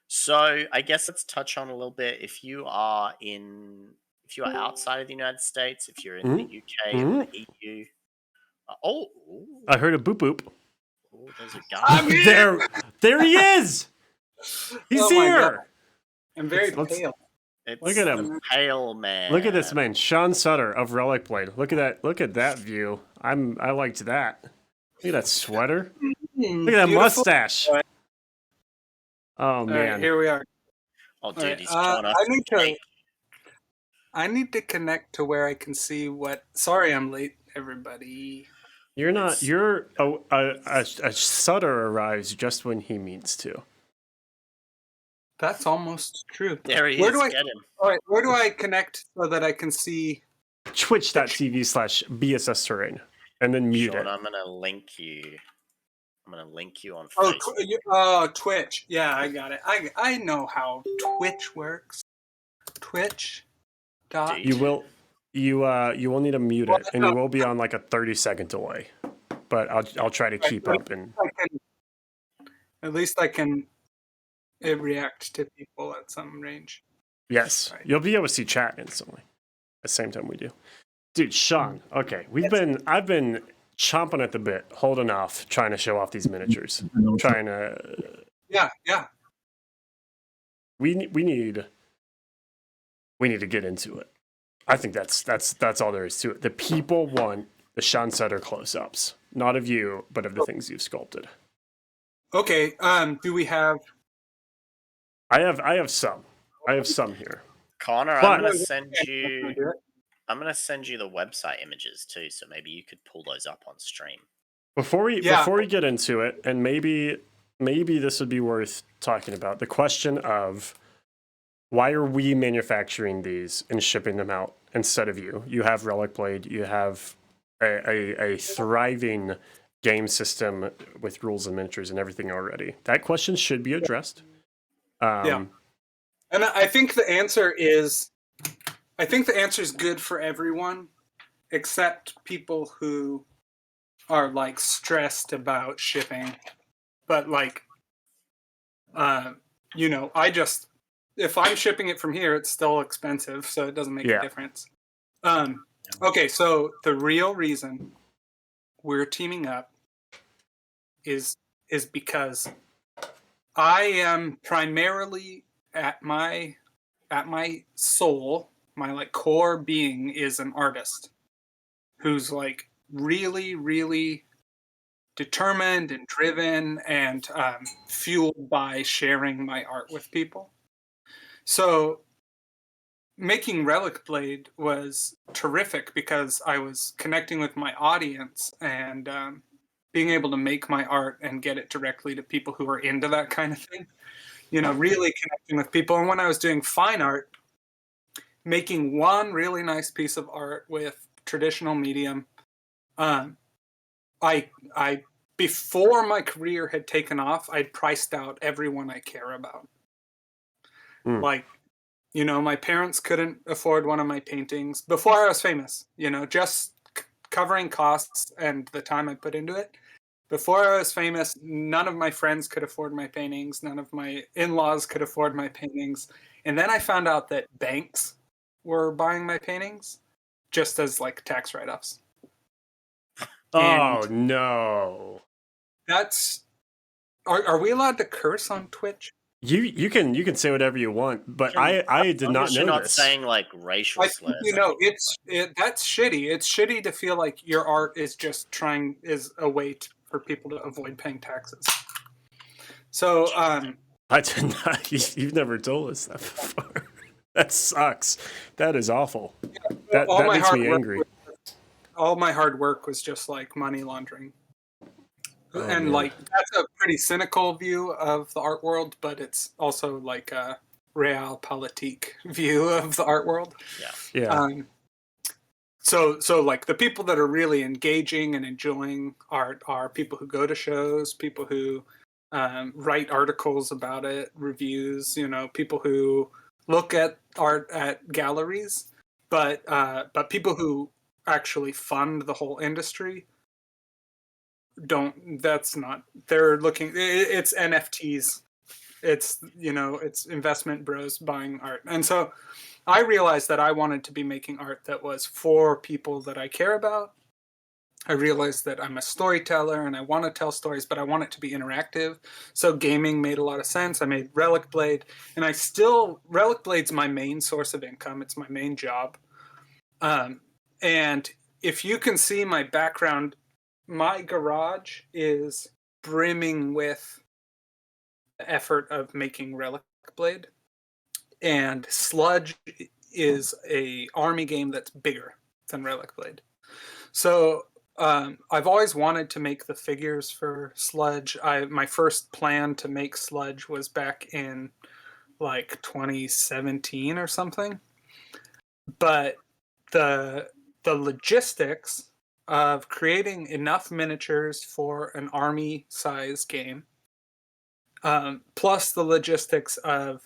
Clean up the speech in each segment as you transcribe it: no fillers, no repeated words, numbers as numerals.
So I guess let's touch on a little bit. If you are outside of the United States, if you're in the UK or the EU. I heard a boop boop. Oh, there's a guy. There he is. He's here. I'm very pale. Look at him, pale man. Look at this man, Sean Sutter of Relic Blade. Look at that view. I liked that. Look at that sweater. Look at that mustache. Oh man, right, here we are. Oh dude, he's showing us. I need to connect to where I can see what. Sorry, I'm late, everybody. You're not. You're a Sutter arrives just when he means to. That's almost true. There he is. Get him. All right, where do I connect so that I can see? Twitch.tv/BSS Terrain, and then mute it. I'm gonna link you. I'm gonna link you on Facebook. Twitch. Yeah, I got it. I know how Twitch works. Twitch. You will need to mute it, and you will be on like a 30-second delay. But I'll try to keep up and. At least I can react to people at some range. Yes, right. You'll be able to see chat instantly at the same time we do. Dude, Sean. Okay, I've been chomping at the bit, holding off, trying to show off these miniatures, trying to. Yeah. We need to get into it. I think that's all there is to it. The people want the Sean Sutter close-ups, not of you, but of the things you've sculpted. Okay. Do we have? I have some. I have some here. Connor, I'm gonna send you the website images too, so maybe you could pull those up on stream. Before we get into it, and maybe this would be worth talking about, the question of why are we manufacturing these and shipping them out instead of you? You have Relic Blade, you have a thriving game system with rules and miniatures and everything already. That question should be addressed. And I think the answer is good for everyone, except people who are like stressed about shipping. But like, if I'm shipping it from here, it's still expensive, so it doesn't make a difference. Okay, so the real reason we're teaming up is because I am primarily at my soul, my like core being is an artist who's like really, really determined and driven and fueled by sharing my art with people. So making Relic Blade was terrific because I was connecting with my audience and being able to make my art and get it directly to people who are into that kind of thing. Really connecting with people. And when I was doing fine art, making one really nice piece of art with traditional medium, I before my career had taken off, I'd priced out everyone I care about. Like, my parents couldn't afford one of my paintings before I was famous, just covering costs and the time I put into it. Before I was famous, none of my friends could afford my paintings. None of my in-laws could afford my paintings. And then I found out that banks were buying my paintings just as like tax write-offs. Oh, no. That's... Are we allowed to curse on Twitch? You can say whatever you want, but I did not know you're not this. saying like racial slurs. That's shitty. It's shitty to feel like your art is just is a way for people to avoid paying taxes. So I did not. You've never told us that before. That sucks. That is awful. Yeah, that makes me angry. All my hard work was just like money laundering. Oh, and man. like that's a pretty cynical view of the art world, but it's also like a realpolitik view of the art world. Yeah. So like the people that are really engaging and enjoying art are people who go to shows, people who write articles about it, reviews, people who look at art at galleries, but people who actually fund the whole industry they're looking, it's NFTs. it's investment bros buying art. And so I realized that I wanted to be making art that was for people that I care about. I realized that I'm a storyteller and I want to tell stories, but I want it to be interactive. So gaming made a lot of sense. I made Relic Blade, and Relic Blade's my main source of income. It's my main job. And if you can see my background, my garage is brimming with the effort of making Relic Blade. And Sludge is a army game that's bigger than Relic Blade. So I've always wanted to make the figures for Sludge. My first plan to make Sludge was back in like 2017 or something. But the logistics of creating enough miniatures for an army size game, plus the logistics of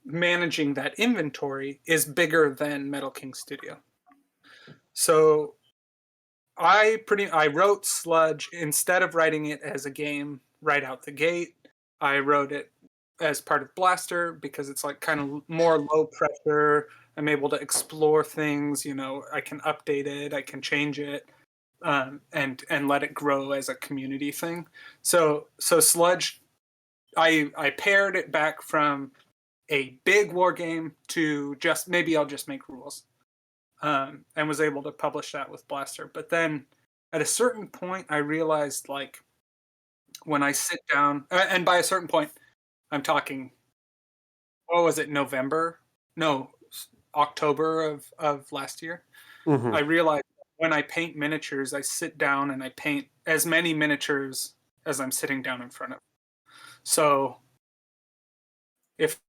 managing that inventory is bigger than Metal King Studio. So I wrote Sludge instead of writing it as a game right out the gate. I wrote it as part of Blaster because it's like kind of more low pressure. I'm able to explore things. I can update it, I can change it, and let it grow as a community thing. So Sludge, I paired it back from a big war game to just maybe I'll just make rules. And was able to publish that with Blaster. But then at a certain point, I realized, like, when I sit down, and by a certain point, I'm talking, what was it, November? No, October of last year. Mm-hmm. I realized when I paint miniatures, I sit down and I paint as many miniatures as I'm sitting down in front of. So if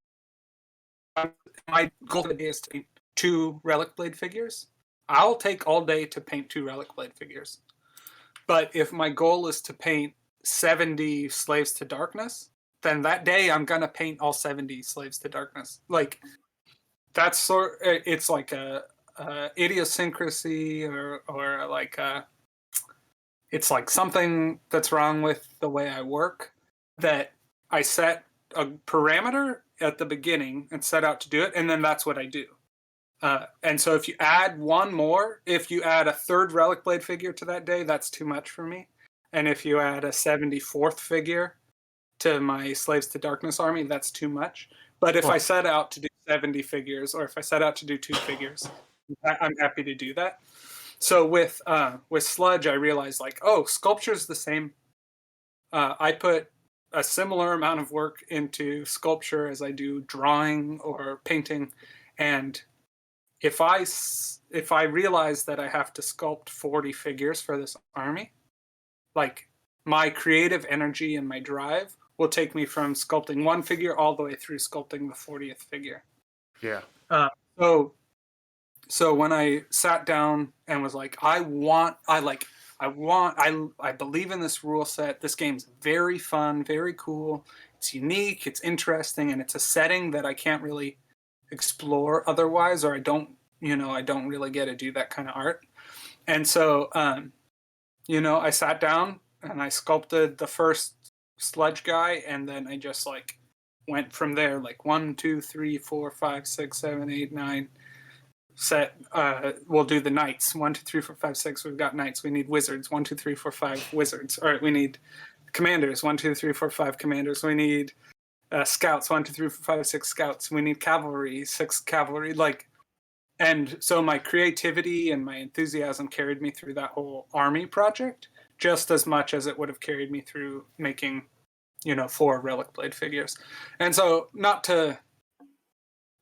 my goal today is to paint 2 Relic Blade figures, I'll take all day to paint 2 Relic Blade figures. But if my goal is to paint 70 Slaves to Darkness, then that day I'm gonna paint all 70 Slaves to Darkness. Like, that's it's like a idiosyncrasy or like it's like something that's wrong with the way I work, that I set a parameter at the beginning and set out to do it, and then that's what I do. And so if you add one more, if you add a 3rd Relic Blade figure to that day, that's too much for me. And if you add a 74th figure to my Slaves to Darkness army, that's too much. But if I set out to do 70 figures, or if I set out to do 2 figures, I'm happy to do that. So with Sludge, I realized, like, oh, sculpture's the same. I put a similar amount of work into sculpture as I do drawing or painting, and if I realize that I have to sculpt 40 figures for this army, like, my creative energy and my drive will take me from sculpting 1 figure all the way through sculpting the 40th figure. Yeah. So when I sat down and was like, I believe in this rule set. This game's very fun, very cool. It's unique, it's interesting, and it's a setting that I can't really explore otherwise, or I don't really get to do that kind of art. And so I sat down and I sculpted the first Sludge guy, and then I just like went from there, like 1 2 3 4 5 6 7 8 9 set. We'll do the knights. 1 2 3 4 5 6. We've got knights. We need wizards. 1 2 3 4 5 wizards. All right, we need commanders. 1 2 3 4 5 commanders. We need scouts. 1 2 3 4 5 6 scouts. We need cavalry. 6 cavalry. Like, and so my creativity and my enthusiasm carried me through that whole army project just as much as it would have carried me through making 4 Relic Blade figures. And so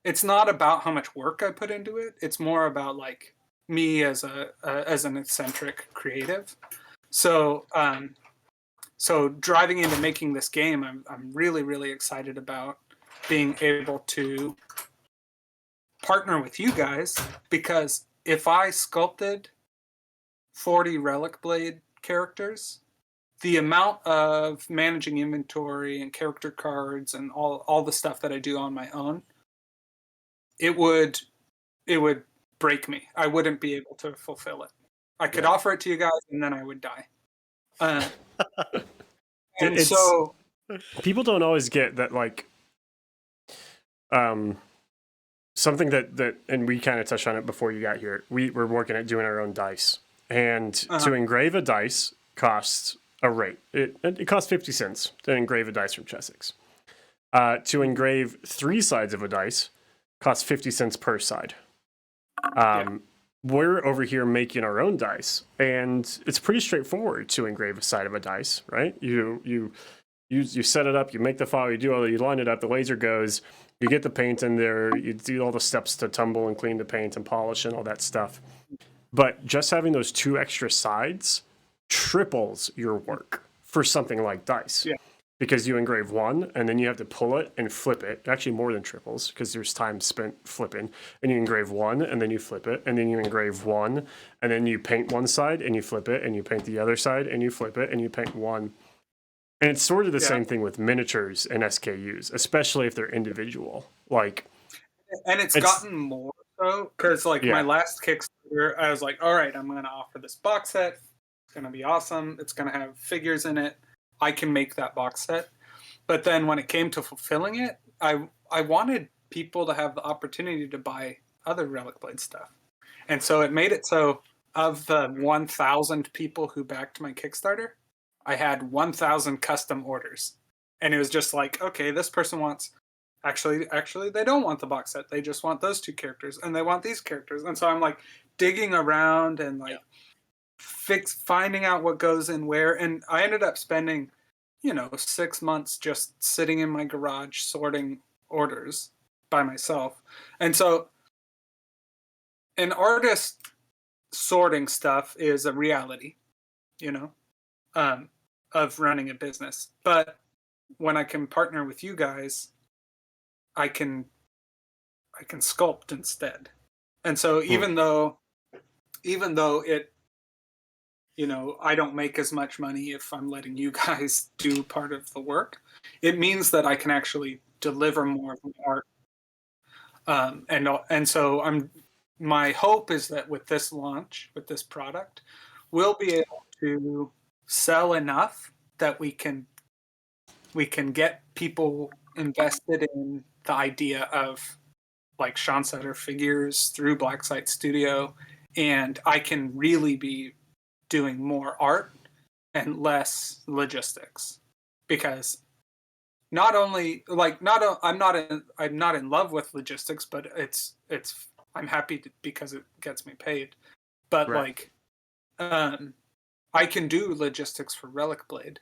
it's not about how much work I put into it. It's more about, like, me as an eccentric creative. So driving into making this game, I'm really, really excited about being able to partner with you guys, because if I sculpted 40 Relic Blade characters, the amount of managing inventory and character cards and all the stuff that I do on my own, it would break me. I wouldn't be able to fulfill it. I could offer it to you guys, and then I would die. people don't always get that, like, something that and we kind of touched on it before you got here. We were working at doing our own dice, and to engrave a dice costs a rate. It costs 50 cents to engrave a dice from Chessex. To engrave 3 sides of a dice costs 50 cents per side. We're over here making our own dice, and it's pretty straightforward to engrave a side of a dice, right? You set it up, you make the file, you line it up, the laser goes, you get the paint in there, you do all the steps to tumble and clean the paint and polish and all that stuff. But just having those 2 extra sides triples your work for something like dice. Yeah. Because you engrave 1, and then you have to pull it and flip it. Actually, more than triples, because there's time spent flipping. And you engrave 1, and then you flip it, and then you engrave 1, and then you paint one side, and you flip it, and you paint the other side, and you flip it, and you paint 1. And it's sort of the same thing with miniatures and SKUs, especially if they're individual. Like, and it's gotten more so, because like my last Kickstarter, I was like, all right, I'm going to offer this box set. It's going to be awesome. It's going to have figures in it. I can make that box set. But then when it came to fulfilling it, I wanted people to have the opportunity to buy other Relic Blade stuff. And so it made it so of the 1,000 people who backed my Kickstarter, I had 1,000 custom orders. And it was just like, okay, this person wants, actually they don't want the box set. They just want those 2 characters, and they want these characters. And so I'm like digging around and like finding out what goes in where. And I ended up spending, 6 months just sitting in my garage sorting orders by myself. And so an artist sorting stuff is a reality, of running a business. But when I can partner with you guys, I can sculpt instead. And so even though it, I don't make as much money if I'm letting you guys do part of the work, it means that I can actually deliver more of the art. And so my hope is that with this launch, with this product, we'll be able to sell enough that we can get people invested in the idea of like Sean Sutter figures through Blacksite Studio, and I can really be doing more art and less logistics, because not only like I'm not in love with logistics, but it's I'm happy because it gets me paid. But like I can do logistics for Relic Blade,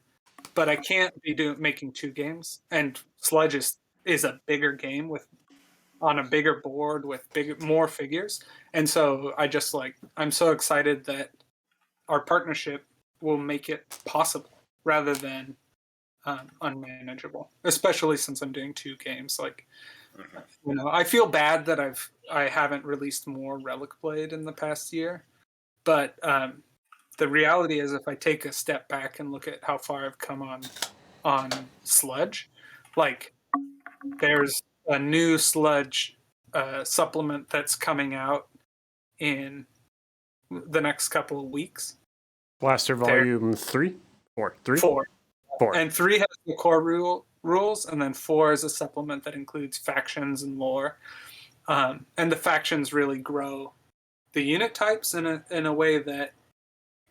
but I can't be making 2 games. And Sludge is a bigger game on a bigger board with more figures. And so I'm so excited that our partnership will make it possible rather than unmanageable, especially since I'm doing 2 games. Like, I feel bad that I haven't released more Relic Blade in the past year, but the reality is, if I take a step back and look at how far I've come on Sludge, like there's a new Sludge supplement that's coming out in the next couple of weeks. Blaster Volume 3? 4. 3? 4. 4. And 3 has the core rules, and then 4 is a supplement that includes factions and lore. And the factions really grow the unit types in a way that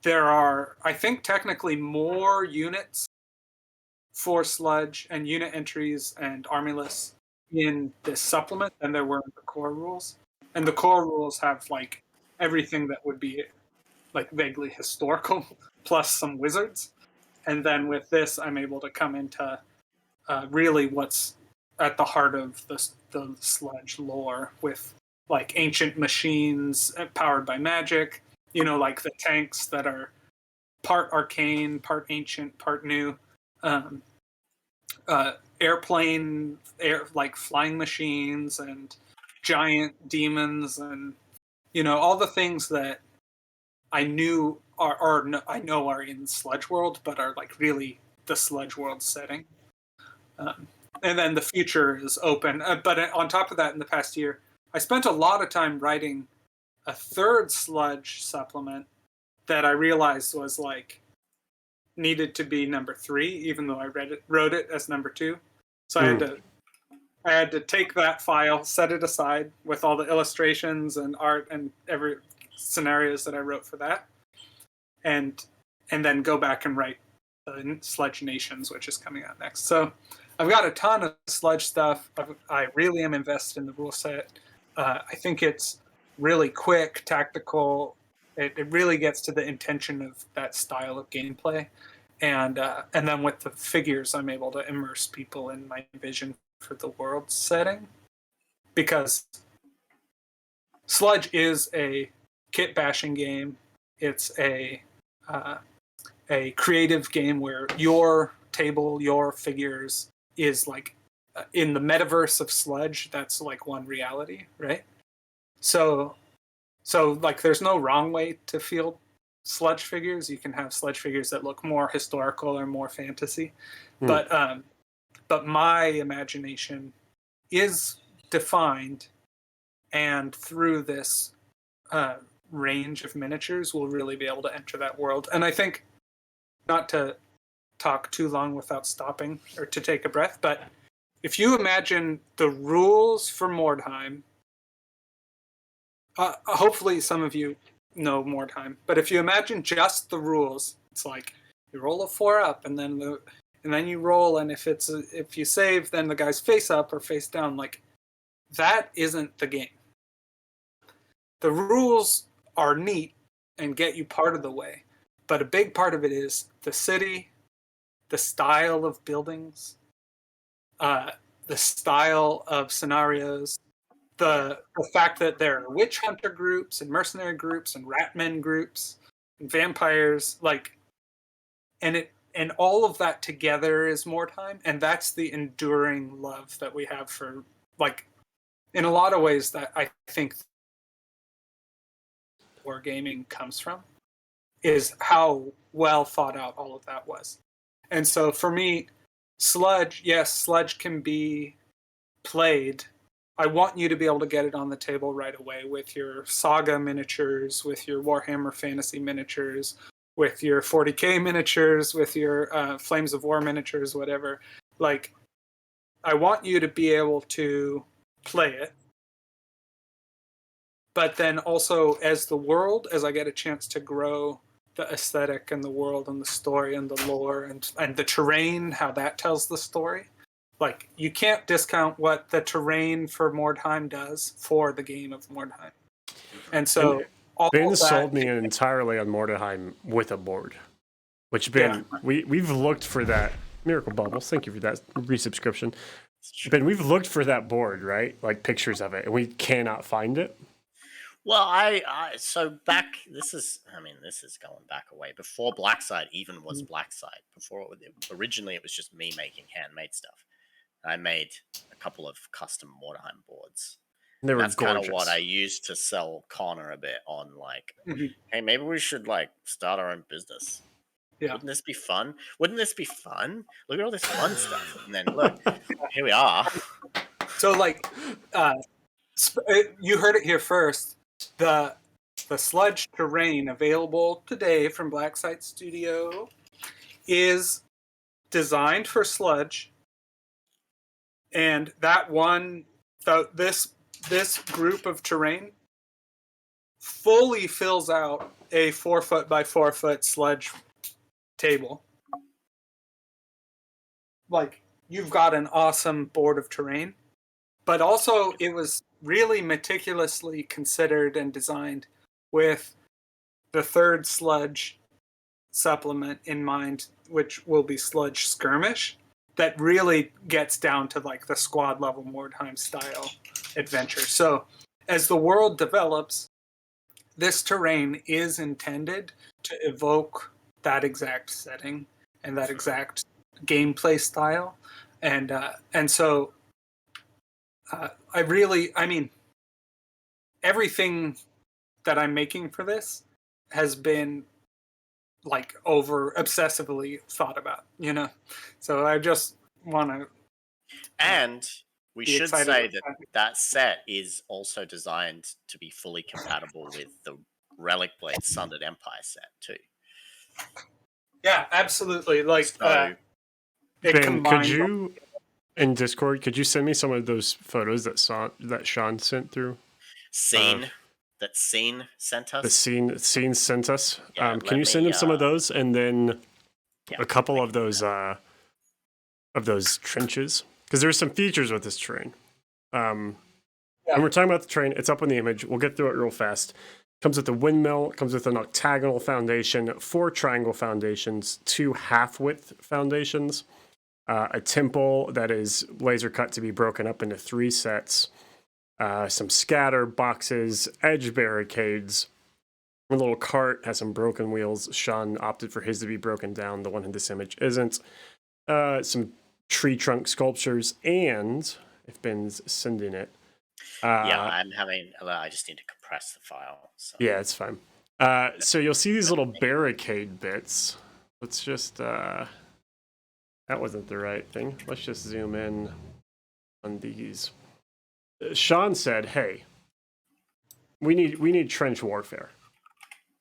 there are, I think, technically more units for Sludge and unit entries and army lists in this supplement than there were in the core rules. And the core rules have like everything that would be like vaguely historical plus some wizards. And then with this, I'm able to come into really what's at the heart of the Sludge lore, with like ancient machines powered by magic, like the tanks that are part arcane, part ancient, part new, like flying machines and giant demons, and all the things that I knew I know are in Sludge World, but are like really the Sludge World setting. And then the future is open. But on top of that, in the past year, I spent a lot of time writing a 3rd Sludge supplement that I realized was like needed to be number 3, even though I wrote it as number 2. So I had to take that file, set it aside with all the illustrations and art and every scenarios that I wrote for that, and then go back and write Sludge Nations, which is coming out next. So I've got a ton of Sludge stuff. I really am invested in the rule set. I think it's really quick, tactical. It really gets to the intention of that style of gameplay. And then with the figures, I'm able to immerse people in my vision for the world setting. Because Sludge is a kit bashing game. It's a creative game where your table, your figures is like in the metaverse of Sludge. That's like one reality, right? So like there's no wrong way to field Sludge figures. You can have Sludge figures that look more historical or more fantasy, but my imagination is defined, and through this range of miniatures, we'll really be able to enter that world. And I think, not to talk too long without stopping or to take a breath, but if you imagine the rules for Mordheim, hopefully some of you know Mordheim, but if you imagine just the rules, it's like you roll a 4 up, and then you roll, and if you save, then the guy's face up or face down. Like, that isn't the game. The rules are neat and get you part of the way, but a big part of it is the city, the style of buildings, the style of scenarios, the fact that there are witch hunter groups and mercenary groups and ratmen groups and vampires, like, and all of that together is Mordheim, and that's the enduring love that we have for, like, in a lot of ways that I think Wargaming comes from, is how well thought out all of that was. And so for me, Sludge, yes, Sludge can be played. I want you to be able to get it on the table right away with your Saga miniatures, with your Warhammer Fantasy miniatures, with your 40K miniatures, with your Flames of War miniatures, whatever. Like, I want you to be able to play it. But then also, as I get a chance to grow the aesthetic and the world and the story and the lore and the terrain, how that tells the story. Like, you can't discount what the terrain for Mordheim does for the game of Mordheim. And so Ben sold me entirely on Mordheim with a board, which Ben, we've looked for that. Miracle Bubbles, thank you for that resubscription. Ben, we've looked for that board, right? Like pictures of it, and we cannot find it. Well, so back, this is going back away. Before Blackside even was Blackside. Originally it was just me making handmade stuff. I made a couple of custom Mordheim boards. They were That's gorgeous. kind of what I used to sell Connor a bit on, like, hey, maybe we should like start our own business. Yeah. Wouldn't this be fun? Look at all this fun stuff. And then look, here we are. So, like, you heard it here first. The Sludge terrain available today from Blackside Studio is designed for Sludge, and this group of terrain fully fills out a 4-foot by 4-foot Sludge table. Like, you've got an awesome board of terrain, but also it was really meticulously considered and designed with the 3rd Sludge supplement in mind, which will be Sludge Skirmish, that really gets down to like the squad level Mordheim style adventure. So as the world develops, this terrain is intended to evoke that exact setting and that exact gameplay style. And so everything that I'm making for this has been like obsessively thought about, you know? So I just want to... And we should say that set is also designed to be fully compatible with the Relic Blade Sundered Empire set too. Yeah, absolutely. Like, So, Ben, could you, in Discord, could you send me some of those photos that Sean sent through? Scene sent us. The scene sent us. Yeah, Can you send him some of those, and then yeah, a couple of those trenches? Because there's some features with this terrain. When we're talking about the terrain, it's up on the image. We'll get through it real fast. Comes with a windmill. Comes with an octagonal foundation, 4 triangle foundations, 2 half-width foundations, a temple that is laser cut to be broken up into 3 sets, some scatter boxes, edge barricades. A little cart has some broken wheels. Sean opted for his to be broken down. The one in this image isn't. Some tree trunk sculptures, and if Ben's sending it, I'm having. I just need to compress the file. So. Yeah, it's fine. So you'll see these little barricade bits. Let's just. That wasn't the right thing. Let's just zoom in on these. Sean said, "Hey, we need trench warfare,"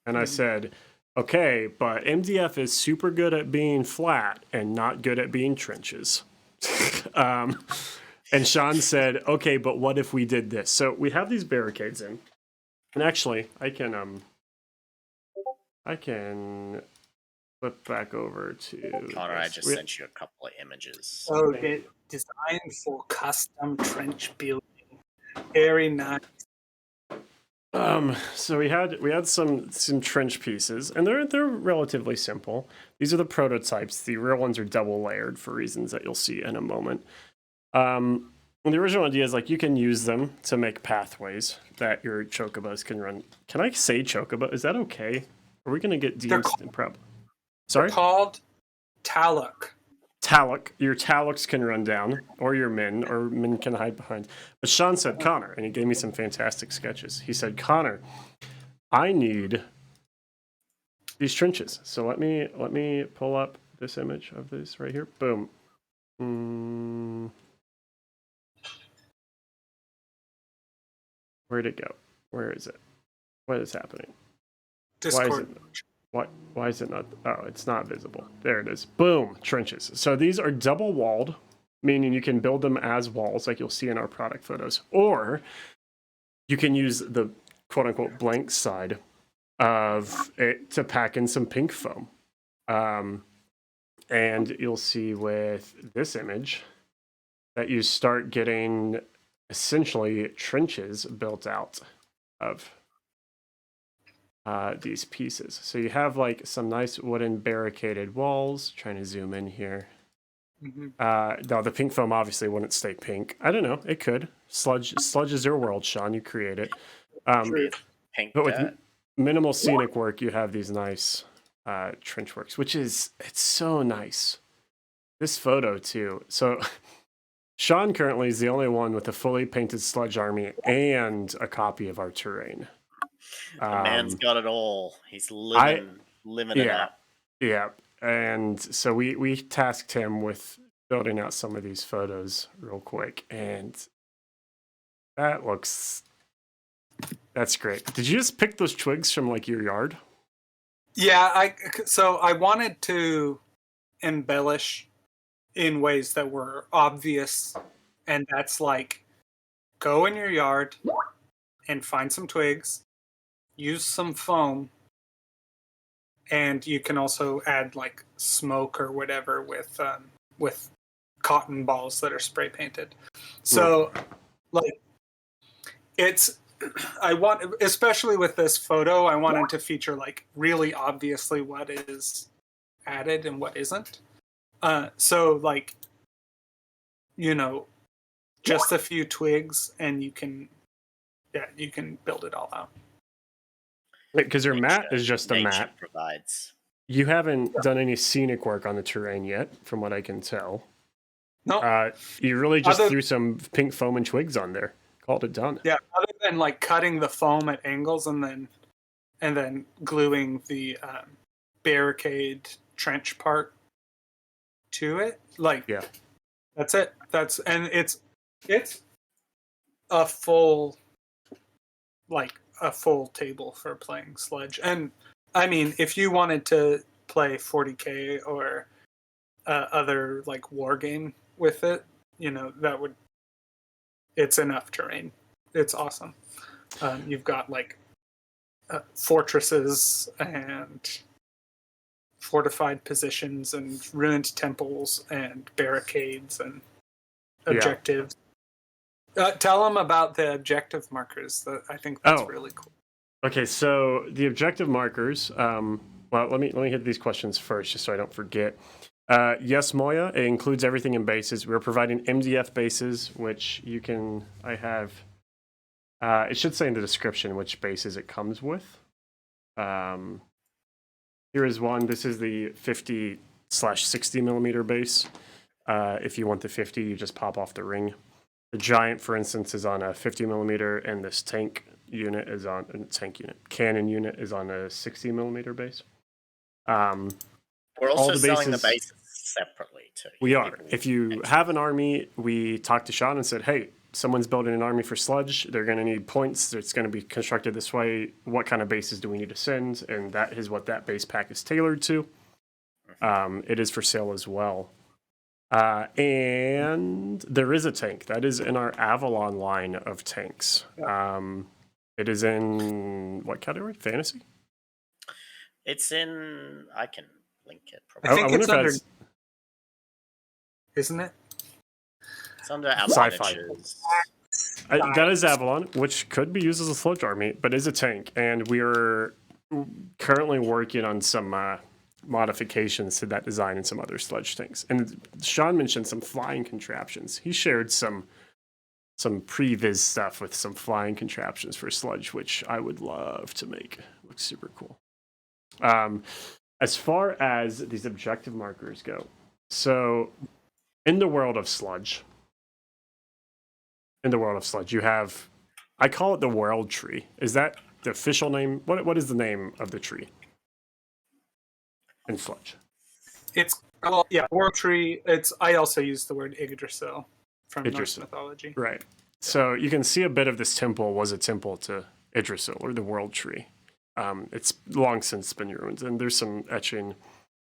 and I said, "Okay, but MDF is super good at being flat and not good at being trenches." And Sean said, "Okay, but what if we did this?" So we have these barricades in, and actually, I can flip back over to Connor, I just sent you a couple of images. Oh, designed for custom trench building. Very nice. So we had some trench pieces, and they're relatively simple. These are the prototypes. The real ones are double layered for reasons that you'll see in a moment. And the original idea is like you can use them to make pathways that your chocobos can run. Can I say chocobo? Is that okay? Are we gonna get deemed in prep? Sorry? They're called Taluk. Taluk. Your Taluks can run down, or your Min, or Min can hide behind. But Sean said Connor, and he gave me some fantastic sketches. He said, Connor, I need these trenches. So let me pull up this image of this right here. Boom. Where'd it go? Where is it? What is happening? Discord. Why is it not? Oh, it's not visible. There it is. Boom, trenches. So these are double walled, meaning you can build them as walls like you'll see in our product photos. Or you can use the quote unquote blank side of it to pack in some pink foam. And you'll see with this image that you start getting essentially trenches built out of these pieces. So you have like some nice wooden barricaded walls. Trying to zoom in here. Now the pink foam obviously wouldn't stay pink. I don't know. It could. Sludge is your world, Sean. You create it. Pink but with dirt. minimal scenic work, you have these nice trench works, it's so nice. This photo too. So Sean currently is the only one with a fully painted Sludge army and a copy of our terrain. The man's got it all. He's living it up. Yeah. And so we tasked him with building out some of these photos real quick. And that's great. Did you just pick those twigs from like your yard? Yeah, I wanted to embellish in ways that were obvious. And that's like, go in your yard and find some twigs, use some foam, and you can also add like smoke or whatever with cotton balls that are spray painted. So like especially with this photo, I wanted to feature like really obviously what is added and what isn't. So like, just a few twigs and you can build it all out. Because your mat is just a mat. Provides. You haven't done any scenic work on the terrain yet, from what I can tell. No. You really just threw some pink foam and twigs on there. Called it done. Yeah, other than like cutting the foam at angles and then gluing the barricade trench part to it. Like, yeah, that's it. It's a full table for playing Sludge. And I mean, if you wanted to play 40K or other like war game with it, it's enough terrain. It's awesome. You've got like fortresses and fortified positions and ruined temples and barricades and objectives. Tell them about the objective markers. I think that's really cool. Okay, so the objective markers. Well, let me hit these questions first, just so I don't forget. Yes, Moya. It includes everything in bases. We're providing MDF bases, which you can. I have. It should say in the description which bases it comes with. Here is one. This is the 50/60 millimeter base. If you want the 50, you just pop off the ring. The Giant, for instance, is on a 50 millimeter, and this tank unit is on cannon unit is on a 60 millimeter base. We're also selling the bases separately too. We are. If you have an army, we talked to Sean and said, hey, someone's building an army for Sludge. They're going to need points. It's going to be constructed this way. What kind of bases do we need to send? And that is what that base pack is tailored to. It is for sale as well. And there is a tank. That is in our Avalon line of tanks. It is in what category? Fantasy? It's in... I can link it. Probably. I think it's under... Isn't it? It's under Sci-Fi. That is Avalon, which could be used as a Sludge army, but is a tank. And we are currently working on some modifications to that design and some other Sludge tanks. And Sean mentioned some flying contraptions. He shared some previs stuff with some flying contraptions for Sludge, which I would love to make. Looks super cool. As far as these objective markers go, so in the world of Sludge, you have, I call it the world tree. Is that the official name? What is the name of the tree in Sludge? It's world tree. I also use the word Yggdrasil from Norse mythology. Right. So you can see a bit of this temple was a temple to Yggdrasil, or the world tree. It's long since been ruined, and there's some etching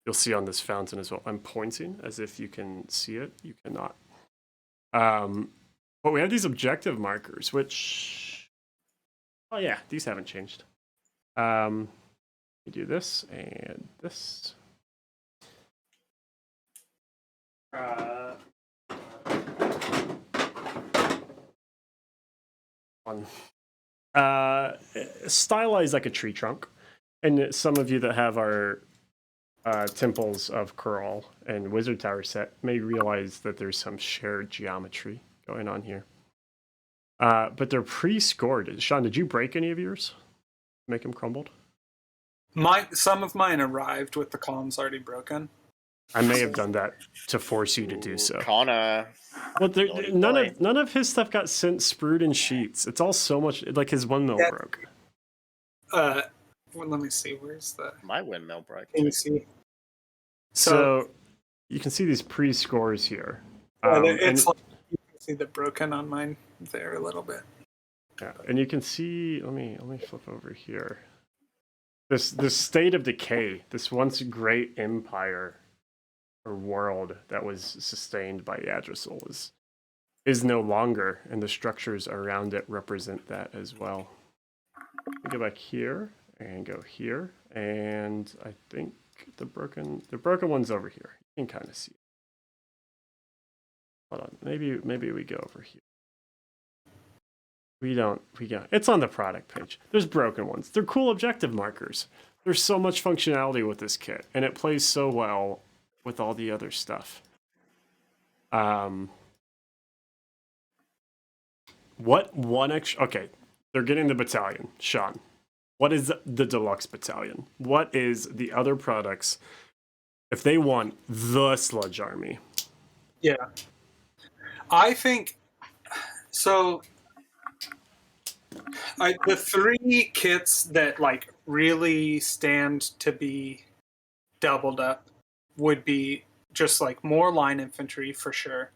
you'll see on this fountain as well. I'm pointing as if you can see it. You cannot. But we have these objective markers, which, oh yeah, these haven't changed. We do this and this. Stylized like a tree trunk. And some of you that have our Temples of Kural and Wizard Tower set may realize that there's some shared geometry going on here. But they're pre-scored. Sean, did you break any of yours? Make them crumbled? Some of mine arrived with the columns already broken. I may have done that to force you to do so. Connor. Well, none of his stuff got sent sprued in sheets. It's all so much like his windmill broke. Well, let me see. Where's the? My windmill broke. Can you see? So you can see these pre-scores here. It's like you can see the broken on mine there a little bit. Yeah, and you can see. Let me flip over here. This state of decay. This once great empire or world that was sustained by Yggdrasil is no longer, and the structures around it represent that as well. Go back here and go here, and I think the broken one's over here. You can kind of see it. Hold on, maybe we go over here. We got it's on the product page. There's broken ones. They're cool objective markers. There's so much functionality with this kit, and it plays so well with all the other stuff. What one extra? Okay, they're getting the battalion. Sean, what is the deluxe battalion? What is the other products if they want the Sludge army? Yeah, I think so. The three kits that like really stand to be doubled up would be just like more line infantry for sure.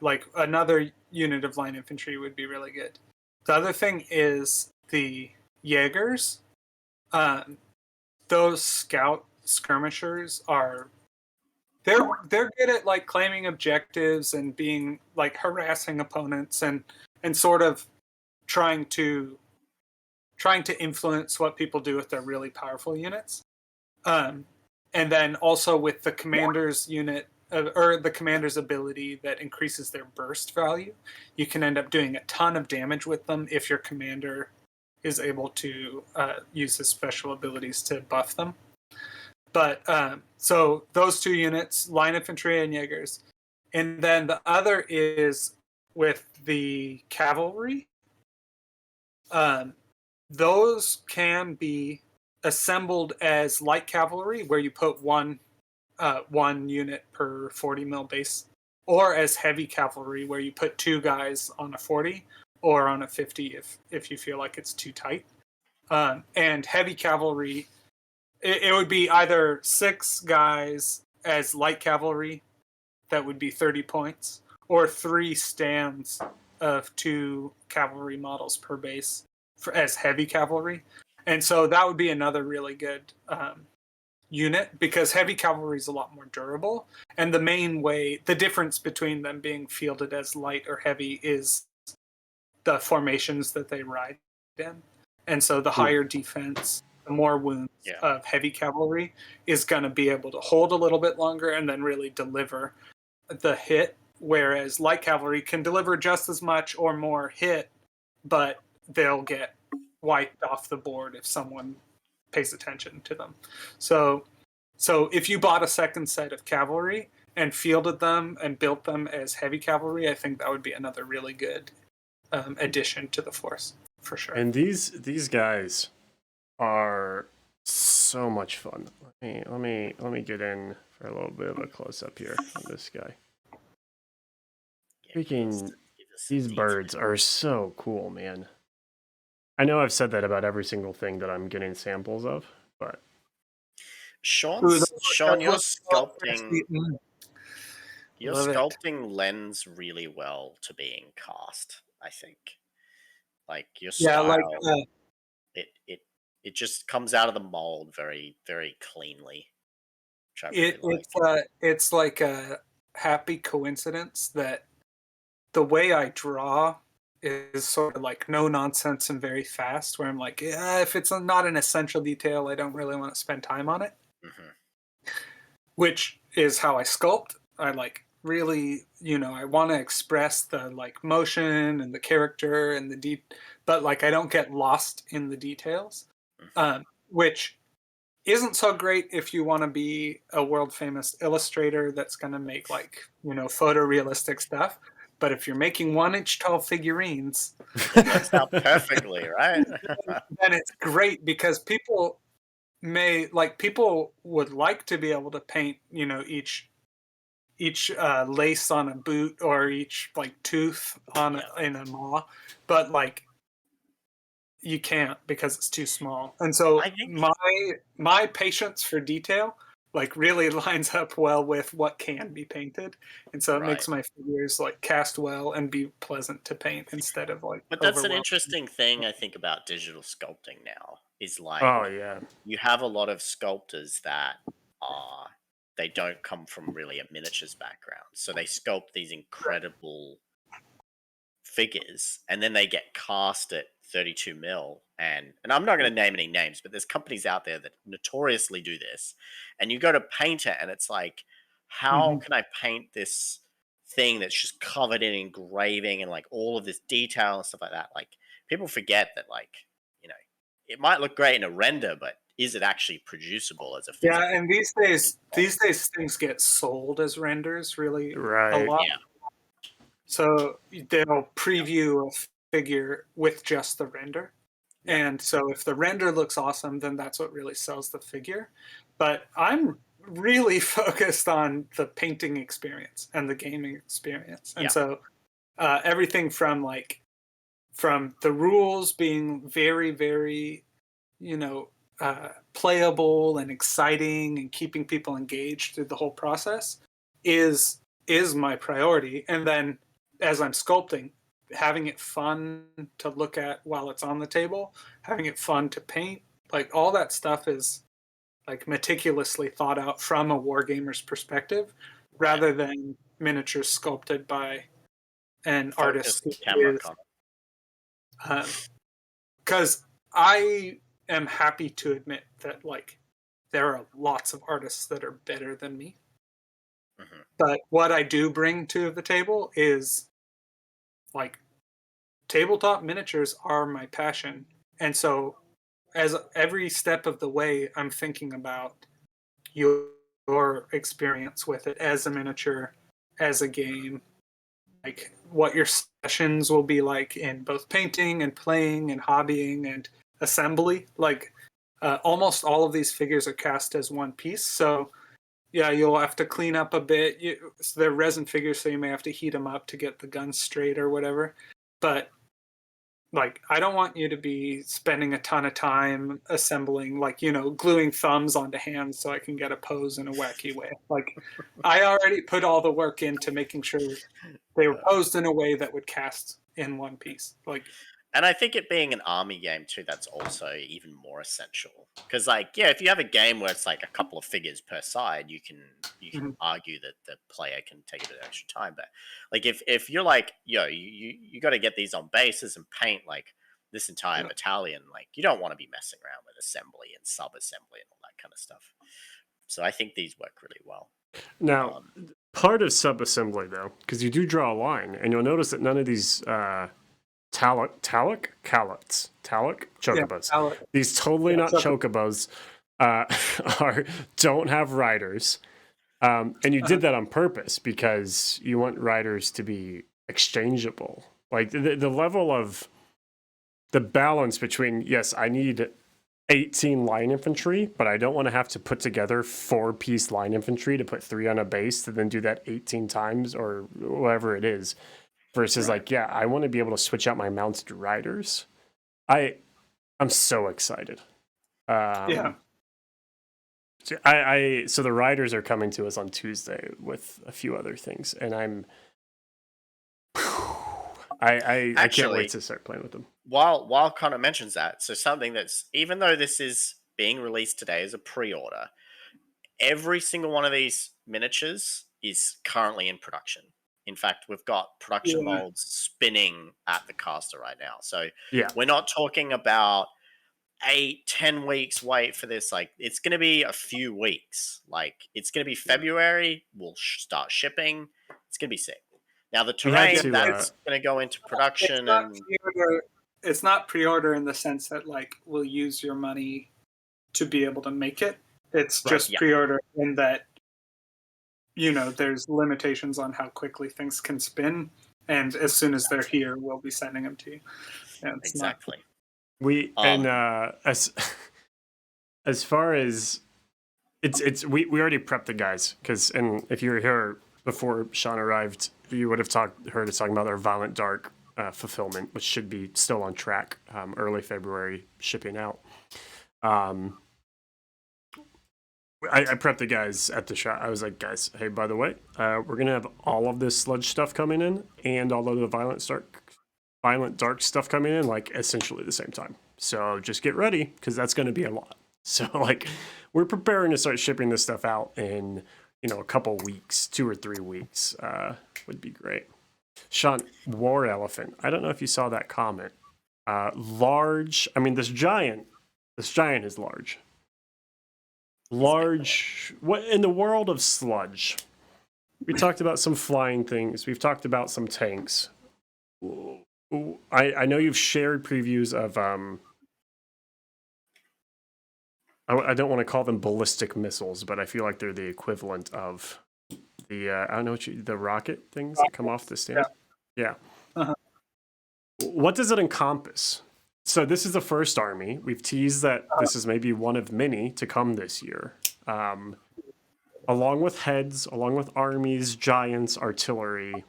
Like another unit of line infantry would be really good. The other thing is the Jaegers. those scout skirmishers are they're good at like claiming objectives and being like harassing opponents and sort of trying to influence what people do with their really powerful units. And then also with the commander's unit or the commander's ability that increases their burst value, you can end up doing a ton of damage with them if your commander is able to use his special abilities to buff them. But so those two units, line infantry and Jaegers. And then the other is with the cavalry. Those can be assembled as light cavalry, where you put one unit per 40 mil base, or as heavy cavalry, where you put two guys on a 40 or on a 50 if you feel like it's too tight. And heavy cavalry, it would be either 6 guys as light cavalry, that would be 30 points, or 3 stands of 2 cavalry models per base as heavy cavalry. And so that would be another really good unit, because heavy cavalry is a lot more durable. And the difference between them being fielded as light or heavy is the formations that they ride in. And so the higher defense, the more wounds of heavy cavalry is going to be able to hold a little bit longer and then really deliver the hit, whereas light cavalry can deliver just as much or more hit, but they'll get wiped off the board if someone pays attention to them. So if you bought a second set of cavalry and fielded them and built them as heavy cavalry, I think that would be another really good addition to the force, for sure. And these guys are so much fun. Let me get in for a little bit of a close up here on this guy. Freaking these birds are so cool, man. I know I've said that about every single thing that I'm getting samples of, but Sean, your sculpting lends really well to being cast, I think. Like your style, it just comes out of the mold very, very cleanly. It's like a happy coincidence that the way I draw is sort of like no nonsense and very fast, where I'm like, yeah, if it's not an essential detail, I don't really want to spend time on it. Mm-hmm. Which is how I sculpt. I like really, I want to express the like motion and the character and the but like I don't get lost in the details, which isn't so great if you want to be a world famous illustrator that's going to make like photorealistic stuff. But if you're making 1-inch tall figurines, that's out perfectly, right? Then it's great, because people would like to be able to paint, each lace on a boot or each like tooth in a maw, but like you can't, because it's too small. And so my patience for detail like really lines up well with what can be painted, and so it makes my figures like cast well and be pleasant to paint instead of like. But that's an interesting thing I think about digital sculpting now, is like, you have a lot of sculptors that they don't come from really a miniatures background, so they sculpt these incredible figures, and then they get cast at 32 mil, and I'm not going to name any names, but there's companies out there that notoriously do this, and you go to paint it and it's like, how can I paint this thing that's just covered in engraving and like all of this detail and stuff like that? Like, people forget that, like, it might look great in a render, but is it actually producible as a physical? Yeah, and these days things get sold as renders really a lot. Yeah. So they'll preview a figure with just the render. And so if the render looks awesome, then that's what really sells the figure. But I'm really focused on the painting experience and the gaming experience. And so everything from the rules being very, very, playable and exciting and keeping people engaged through the whole process is my priority. And then as I'm sculpting, having it fun to look at while it's on the table, having it fun to paint, like all that stuff is like meticulously thought out from a wargamer's perspective, rather than miniatures sculpted by an artist who camera is. comment. Because I am happy to admit that like there are lots of artists that are better than me. Mm-hmm. But what I do bring to the table is like tabletop miniatures are my passion. And so as every step of the way, I'm thinking about your experience with it as a miniature, as a game, like what your sessions will be like in both painting and playing and hobbying and assembly. Like almost all of these figures are cast as one piece. So yeah, you'll have to clean up a bit. So they're resin figures, so you may have to heat them up to get the guns straight or whatever. But like, I don't want you to be spending a ton of time assembling, like, gluing thumbs onto hands so I can get a pose in a wacky way. Like, I already put all the work into making sure they were posed in a way that would cast in one piece. Like, and I think it being an army game too, that's also even more essential. Because, like, yeah, if you have a game where it's like a couple of figures per side, you can argue that the player can take a bit of extra time. But like, if you're like, you got to get these on bases and paint like this entire battalion, like you don't want to be messing around with assembly and sub assembly and all that kind of stuff. So I think these work really well. Now, part of sub assembly though, because you do draw a line, and you'll notice that none of these chocobos. yeah, These totally not chocobos don't have riders, and you did that on purpose because you want riders to be exchangeable. Like the level of the balance between, yes, I need 18 line infantry, but I don't want to have to put together 4-piece line infantry to put 3 on a base to then do that 18 times or whatever it is. Versus like, yeah, I want to be able to switch out my mounted riders. I'm so excited. yeah. So the riders are coming to us on Tuesday with a few other things, and I can't wait to start playing with them. While Connor mentions that, so something that's, even though this is being released today as a pre-order, every single one of these miniatures is currently in production. In fact, we've got production molds spinning at the caster right now. So we're not talking about 8-10 weeks wait for this. Like, it's going to be a few weeks. Like, it's going to be February. We'll start shipping. It's going to be sick. Now, the terrain, that's going to go into production. It's not pre-order in the sense that, like, we'll use your money to be able to make it. It's just pre-order in that, there's limitations on how quickly things can spin. And as soon as they're here, we'll be sending them to you. Exactly. We as far as we already prepped the guys, and if you were here before Sean arrived, you would have heard us talking about our Violent Dark fulfillment, which should be still on track, early February shipping out. I prepped the guys at the shop. I was like, guys, hey, by the way, we're gonna have all of this Sludge stuff coming in and all of the Violent Dark stuff coming in, like, essentially the same time. So just get ready, because that's going to be a lot. So, like, we're preparing to start shipping this stuff out in, a couple weeks, 2 or 3 weeks. Would be great. Sean, War Elephant. I don't know if you saw that comment. Large. I mean, this giant is large. Large. What in the world of Sludge? We talked about some flying things. We've talked about some tanks. I know you've shared previews of I don't want to call them ballistic missiles, but I feel like they're the equivalent of the I don't know the rocket things that come off the stand. Yeah. Uh-huh. What does it encompass? So this is the first army. We've teased that this is maybe one of many to come this year. Along with heads, along with armies, giants, artillery.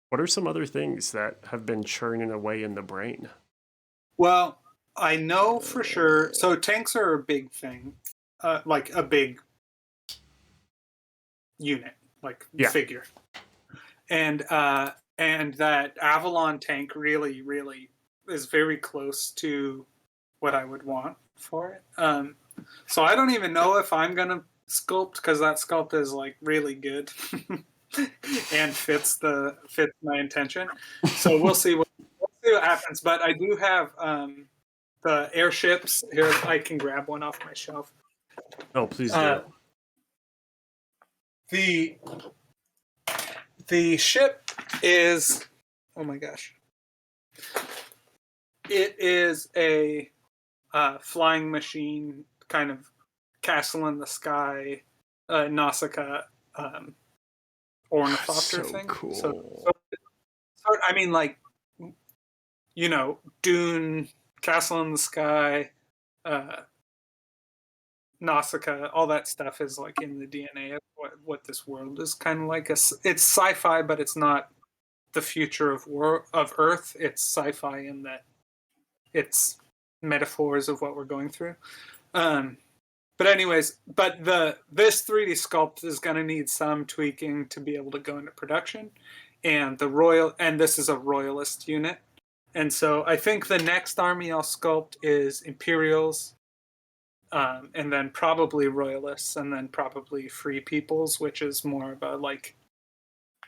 What are some other things that have been churning away in the brain? Well, I know for sure. So tanks are a big thing, like a big unit, like figure, and that Avalon tank really, really is very close to what I would want for it. So I don't even know if I'm gonna sculpt, because that sculpt is like really good and fits my intention. So we'll see what happens. But I do have the airships here. I can grab one off my shelf. Oh, please do. The ship is, oh my gosh, it is a flying machine, kind of castle in the sky, Nausicaa ornithopter thing. Cool. So, I mean, like, you know, Dune, Castle in the Sky, Nausicaa, all that stuff is like in the DNA of what this world is kind of like. It's sci-fi, but it's not the future of Earth. It's sci-fi in that it's metaphors of what we're going through. But anyways, this 3D sculpt is going to need some tweaking to be able to go into production, and this is a royalist unit, and so I think the next army I'll sculpt is Imperials, and then probably royalists, and then probably free peoples, which is more of a like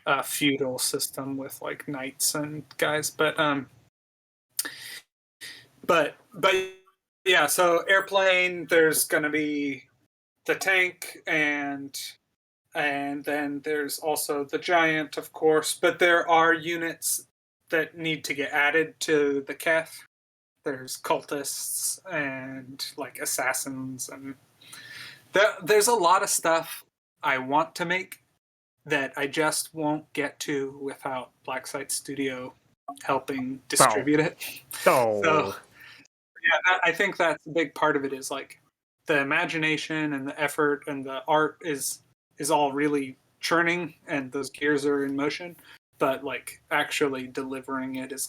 a feudal system with like knights and guys, but yeah, so airplane, there's going to be the tank, and then there's also the giant, of course, but there are units that need to get added to the KETH. There's cultists and like assassins, and there's a lot of stuff I want to make that I just won't get to without Blacksite Studio helping distribute it. So yeah, I think that's a big part of it, is like the imagination and the effort and the art is all really churning, and those gears are in motion, but like actually delivering it is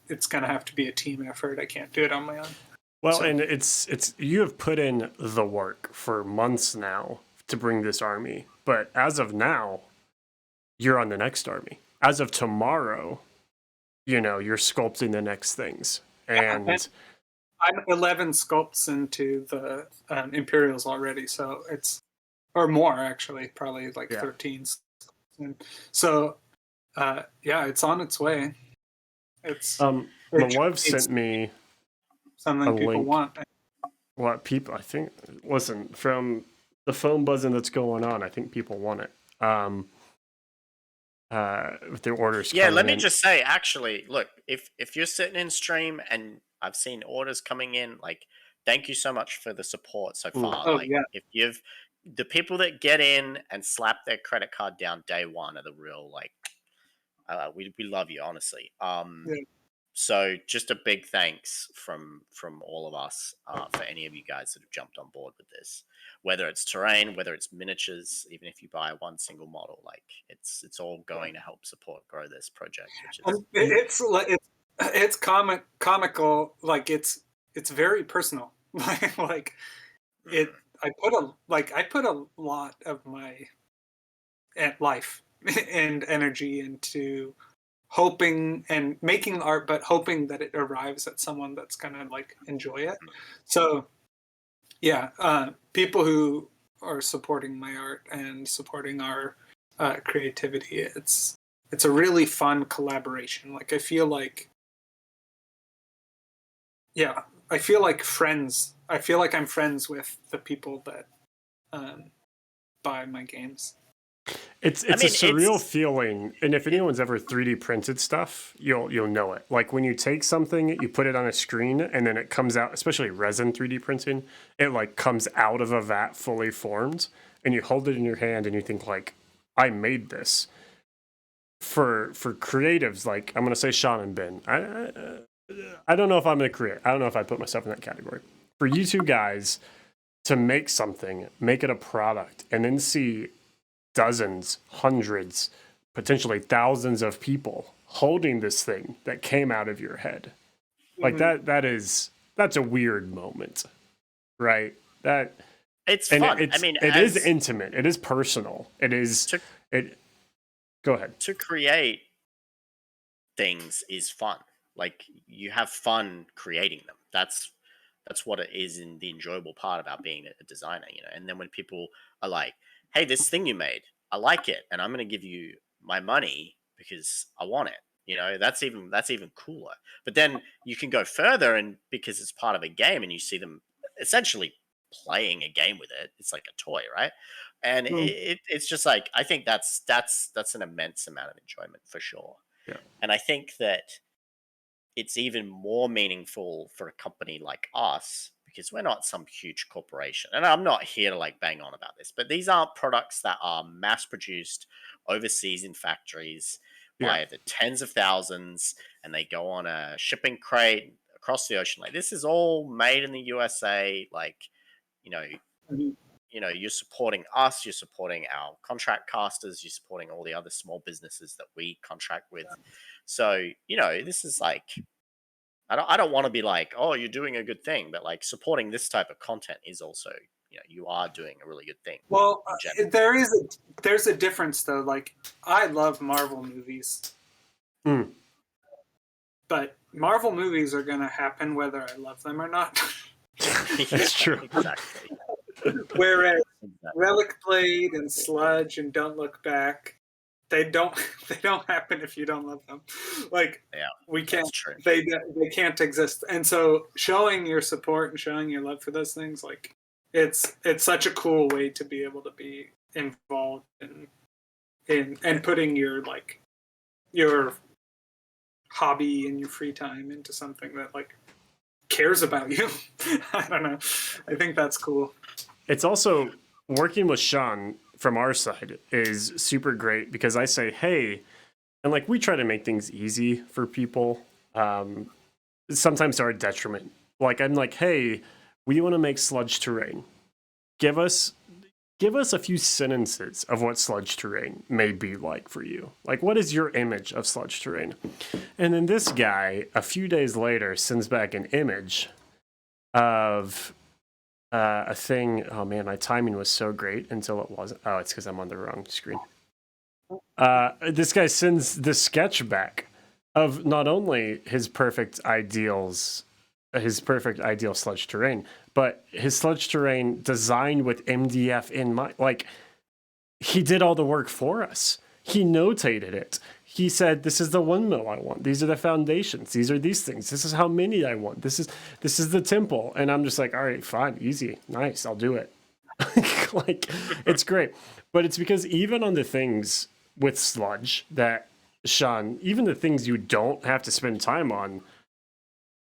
it's gonna have to be a team effort. I can't do it on my own. Well, and it's you have put in the work for months now to bring this army, but as of now, you're on the next army. As of tomorrow, you know, you're sculpting the next things. And I'm 11 sculpts into the Imperials already, so it's, or more actually, probably like 13. And so, yeah, it's on its way. It's Malev sent me something people link. want. What people, I think, listen, from the phone buzzing that's going on, I think people want it. With their orders. Yeah, let me just say, actually, look, if you're sitting in stream and I've seen orders coming in, like, thank you so much for the support so far. Oh, like, yeah. if you've the people that get in and slap their credit card down day one are the real, like, we love you, honestly. Yeah. So just a big thanks from all of us for any of you guys that have jumped on board with this. Whether it's terrain, whether it's miniatures, even if you buy one single model, like it's all going to help support grow this project. Which is it's comical, like it's very personal. like it. I put a lot of my life and energy into hoping and making art, but hoping that it arrives at someone that's gonna like enjoy it. So yeah, people who are supporting my art and supporting our creativity, it's a really fun collaboration. Like I feel like friends. I feel like I'm friends with the people that buy my games. It's a surreal feeling, and if anyone's ever 3D printed stuff, you'll know it. Like when you take something, you put it on a screen, and then it comes out, especially resin 3D printing, it like comes out of a vat fully formed, and you hold it in your hand, and you think like, I made this. For creatives, like I'm gonna say Sean and Ben, I don't know if I'm a creator. I don't know if I put myself in that category. For you two guys to make something, make it a product, and then see dozens, hundreds, potentially thousands of people holding this thing that came out of your head. Like that's a weird moment, right? That it's fun. It is intimate. It is personal. It is go ahead. To create things is fun. Like you have fun creating them. That's That's what it is in the enjoyable part about being a designer, you know. And then when people are like, "Hey, this thing you made, I like it, and I'm going to give you my money because I want it," you know, that's even cooler. But then you can go further, and because it's part of a game, and you see them essentially playing a game with it. It's like a toy, right? And it's just like, I think that's an immense amount of enjoyment for sure. Yeah. And I think that it's even more meaningful for a company like us because we're not some huge corporation. And I'm not here to like bang on about this, but these aren't products that are mass produced overseas in factories by the tens of thousands, and they go on a shipping crate across the ocean. Like, this is all made in the USA. Like, you know, you're supporting us, you're supporting our contract casters, you're supporting all the other small businesses that we contract with. So, you know, this is like, I don't want to be like, oh, you're doing a good thing, but like supporting this type of content is also, you know, you are doing a really good thing. Well, there's a difference though. Like, I love Marvel movies, but Marvel movies are gonna happen whether I love them or not. That's true. Exactly. Whereas Relic Blade and Sludge and Don't Look Back, they don't happen if you don't love them. Like, we can't. They can't exist. And so, showing your support and showing your love for those things, like, it's such a cool way to be able to be involved in putting your hobby and your free time into something that like cares about you. I don't know. I think that's cool. It's also, working with Sean from our side is super great because I say, hey, and like we try to make things easy for people, sometimes to our detriment. Like, I'm like, hey, we want to make sludge terrain. Give us a few sentences of what sludge terrain may be like for you. Like, what is your image of sludge terrain? And then this guy, a few days later, sends back an image of a thing. Oh man, my timing was so great until it wasn't. Oh, it's because I'm on the wrong screen. This guy sends the sketch back of not only his perfect ideal sludge terrain, but his sludge terrain designed with MDF in mind. Like, he did all the work for us. He notated it. He said, this is the windmill I want. These are the foundations. These are these things. This is how many I want. This is the temple. And I'm just like, all right, fine, easy, nice, I'll do it. Like, it's great. But it's because even on the things with sludge that, Sean, even the things you don't have to spend time on,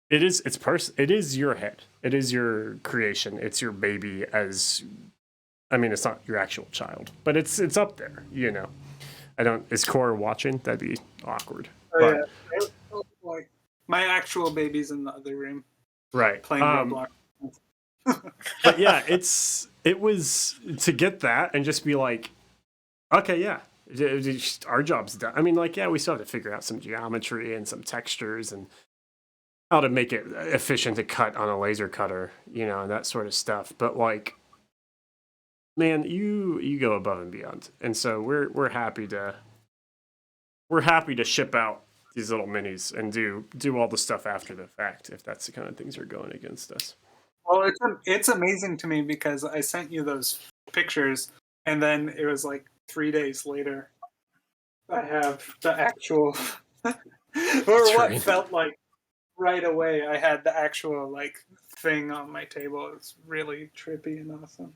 it is your head. It is your creation. It's your baby. It's not your actual child, but it's up there, you know. Is Cora watching? That'd be awkward. Yeah. Like, my actual baby's in the other room. Right. Playing Roblox. But yeah, it was to get that and just be like, okay, yeah, our job's done. I mean, like, yeah, we still have to figure out some geometry and some textures and how to make it efficient to cut on a laser cutter, you know, and that sort of stuff. But like, man, you go above and beyond, and so we're happy to ship out these little minis and do all the stuff after the fact if that's the kind of things are going against us. Well, it's amazing to me because I sent you those pictures, and then it was like 3 days later, I have the actual, or what felt like right away, I had the actual like thing on my table. It's really trippy and awesome.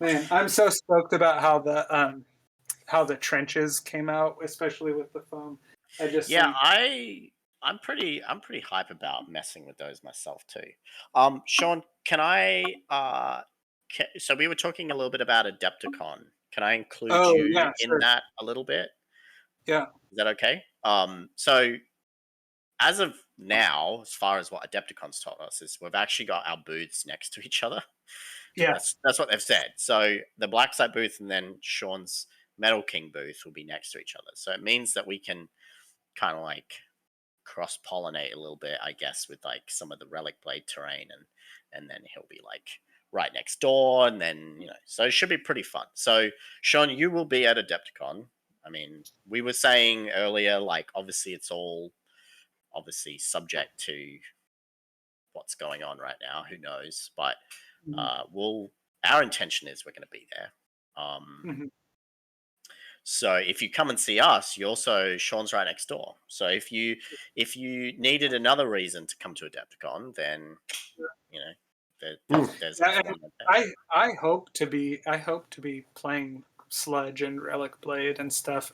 Man, I'm so stoked about how the trenches came out, especially with the foam. I'm pretty hype about messing with those myself too. Sean, can I? So we were talking a little bit about Adepticon. Can I include you in that a little bit? Yeah. Is that okay? So as of now, as far as what Adepticon's told us, is we've actually got our booths next to each other. Yeah. That's what they've said. So the Black Site booth and then Sean's Metal King booth will be next to each other. So it means that we can kind of like cross-pollinate a little bit, I guess, with like some of the Relic Blade terrain, and then he'll be like right next door, and then, you know, so it should be pretty fun. So Sean, you will be at Adepticon. I mean, we were saying earlier, like, obviously it's all obviously subject to what's going on right now. Who knows? But our intention is we're going to be there. So if you come and see us, you also Sean's right next door. So if you needed another reason to come to Adepticon, then you know there's I hope to be playing Sludge and Relic Blade and stuff.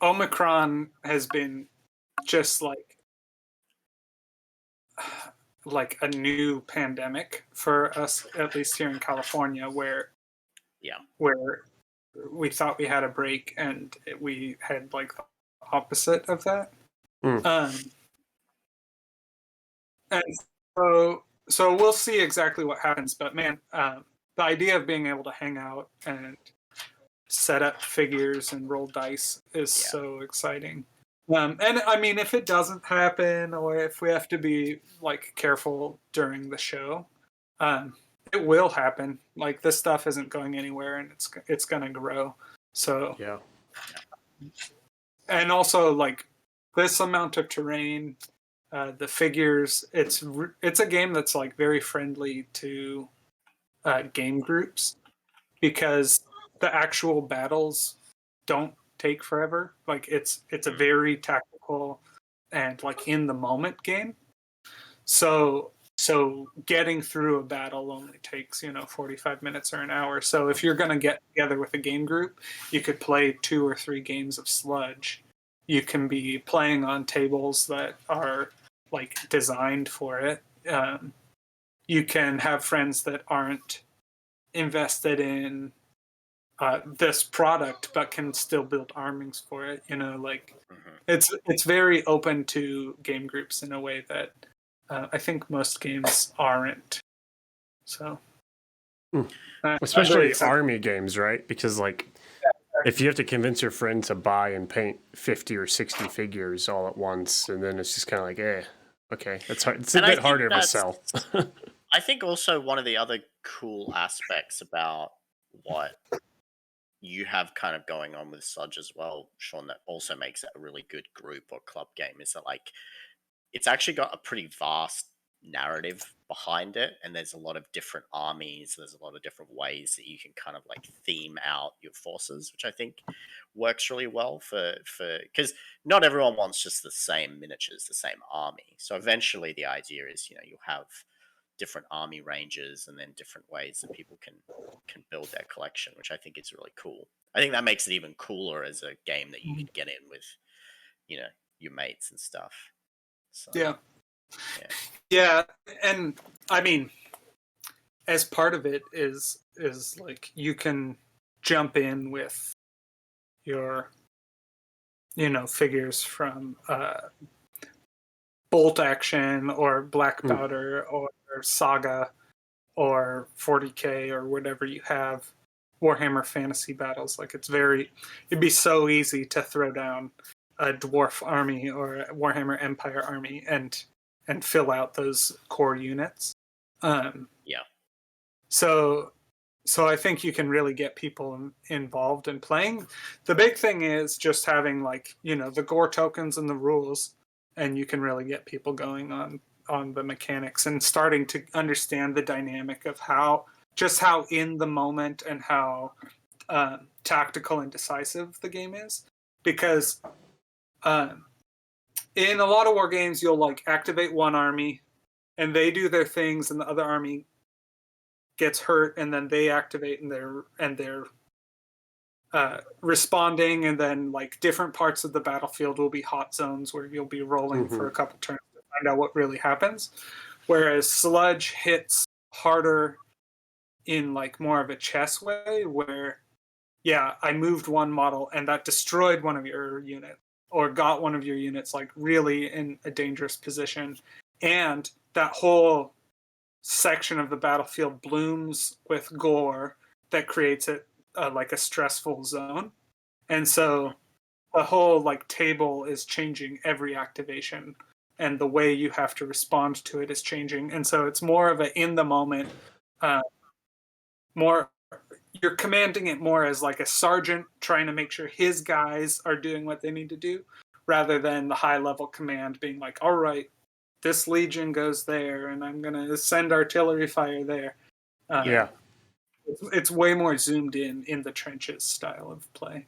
Omicron has been just like a new pandemic for us, at least here in California, where we thought we had a break and we had like the opposite of that. And so we'll see exactly what happens. But man, the idea of being able to hang out and set up figures and roll dice is so exciting. And I mean, if it doesn't happen, or if we have to be like careful during the show, it will happen. Like, this stuff isn't going anywhere, and it's gonna grow. So and also like this amount of terrain, the figures. It's a game that's like very friendly to game groups, because the actual battles don't take forever. Like, it's a very tactical and like in the moment game. So getting through a battle only takes 45 minutes or an hour. So if you're going to get together with a game group, you could play 2 or 3 games of Sludge. You can be playing on tables that are like designed for it. You can have friends that aren't invested in this product but can still build armies for it. It's very open to game groups in a way that I think most games aren't. So especially army games, right? Because like if you have to convince your friend to buy and paint 50 or 60 figures all at once, and then it's just kind of like, okay, that's hard. It's a bit harder of a sell. I think also one of the other cool aspects about what you have kind of going on with Sludge as well, Sean, that also makes it a really good group or club game, is that like it's actually got a pretty vast narrative behind it, and there's a lot of different armies, there's a lot of different ways that you can kind of like theme out your forces, which I think works really well for because not everyone wants just the same miniatures, the same army. So eventually the idea is you'll have different army ranges and then different ways that people can build their collection, which I think is really cool. I think that makes it even cooler as a game that you can get in with your mates and stuff. So, yeah, and I mean, as part of it is like you can jump in with your figures from Bolt Action or Black Powder or Saga or 40K or whatever you have, Warhammer Fantasy Battles. Like, it'd be so easy to throw down a Dwarf army or a Warhammer Empire army and fill out those core units. So I think you can really get people involved in playing. The big thing is just having like the gore tokens and the rules, and you can really get people going on the mechanics and starting to understand the dynamic of how in the moment and how tactical and decisive the game is. Because in a lot of war games, you'll like activate one army and they do their things and the other army gets hurt, and then they activate and they're responding, and then like different parts of the battlefield will be hot zones where you'll be rolling for a couple turns to find out what really happens. Whereas Sludge hits harder in like more of a chess way, where I moved one model and that destroyed one of your units or got one of your units like really in a dangerous position, and that whole section of the battlefield blooms with gore that creates it like a stressful zone. And so the whole like table is changing every activation, and the way you have to respond to it is changing. And so it's more of a in the moment, more you're commanding it more as like a sergeant trying to make sure his guys are doing what they need to do, rather than the high level command being like, all right, this legion goes there, and I'm gonna send artillery fire there. It's way more zoomed in the trenches style of play,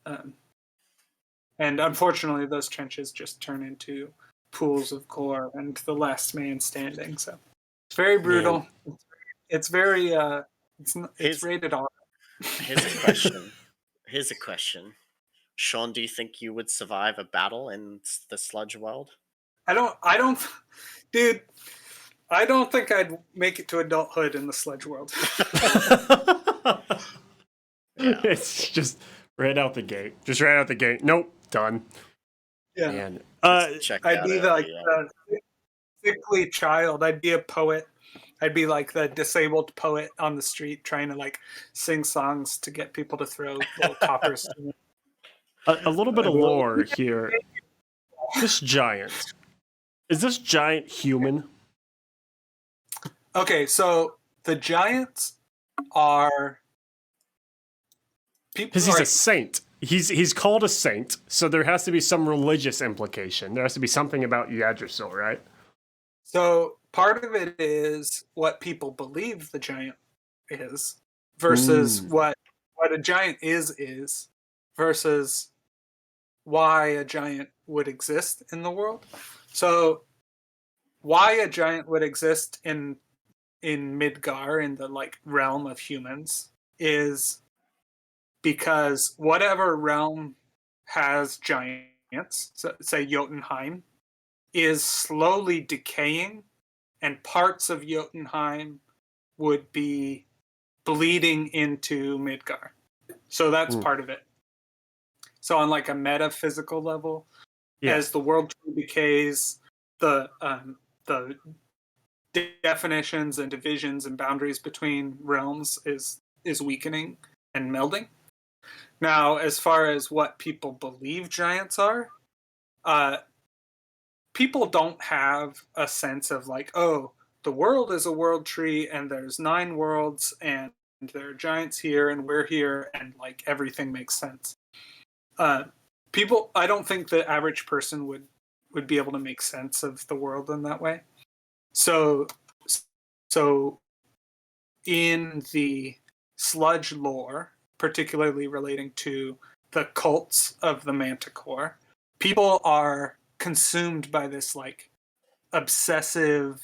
and unfortunately, those trenches just turn into pools of core and the last man standing. So it's very brutal. Man. It's very it's rated R. Here's a question. Here's a question. Sean, do you think you would survive a battle in the Sludge world? I don't, dude. I don't think I'd make it to adulthood in the Sludge world. Yeah. It's just right out the gate. Just right out the gate. Nope, done. Yeah. Man. I'd be like the sickly child. I'd be a poet. I'd be like the disabled poet on the street trying to like sing songs to get people to throw little coppers to me. A little bit of lore here. This giant. Is this giant human? Okay, so the giants are people. Because he's a saint. He's called a saint, so there has to be some religious implication. There has to be something about Yggdrasil, right? So part of it is what people believe the giant is versus what a giant is versus why a giant would exist in the world. So why a giant would exist in Midgar, in the like realm of humans, is because whatever realm has giants, so, say Jotunheim, is slowly decaying, and parts of Jotunheim would be bleeding into Midgar. So that's part of it. So on like a metaphysical level, as the world decays, the definitions and divisions and boundaries between realms is weakening and melding. Now, as far as what people believe giants are, people don't have a sense of like, oh, the world is a world tree and there's 9 worlds and there are giants here and we're here and like everything makes sense. I don't think the average person would be able to make sense of the world in that way. So in the Sludge lore, particularly relating to the cults of the manticore, people are consumed by this like obsessive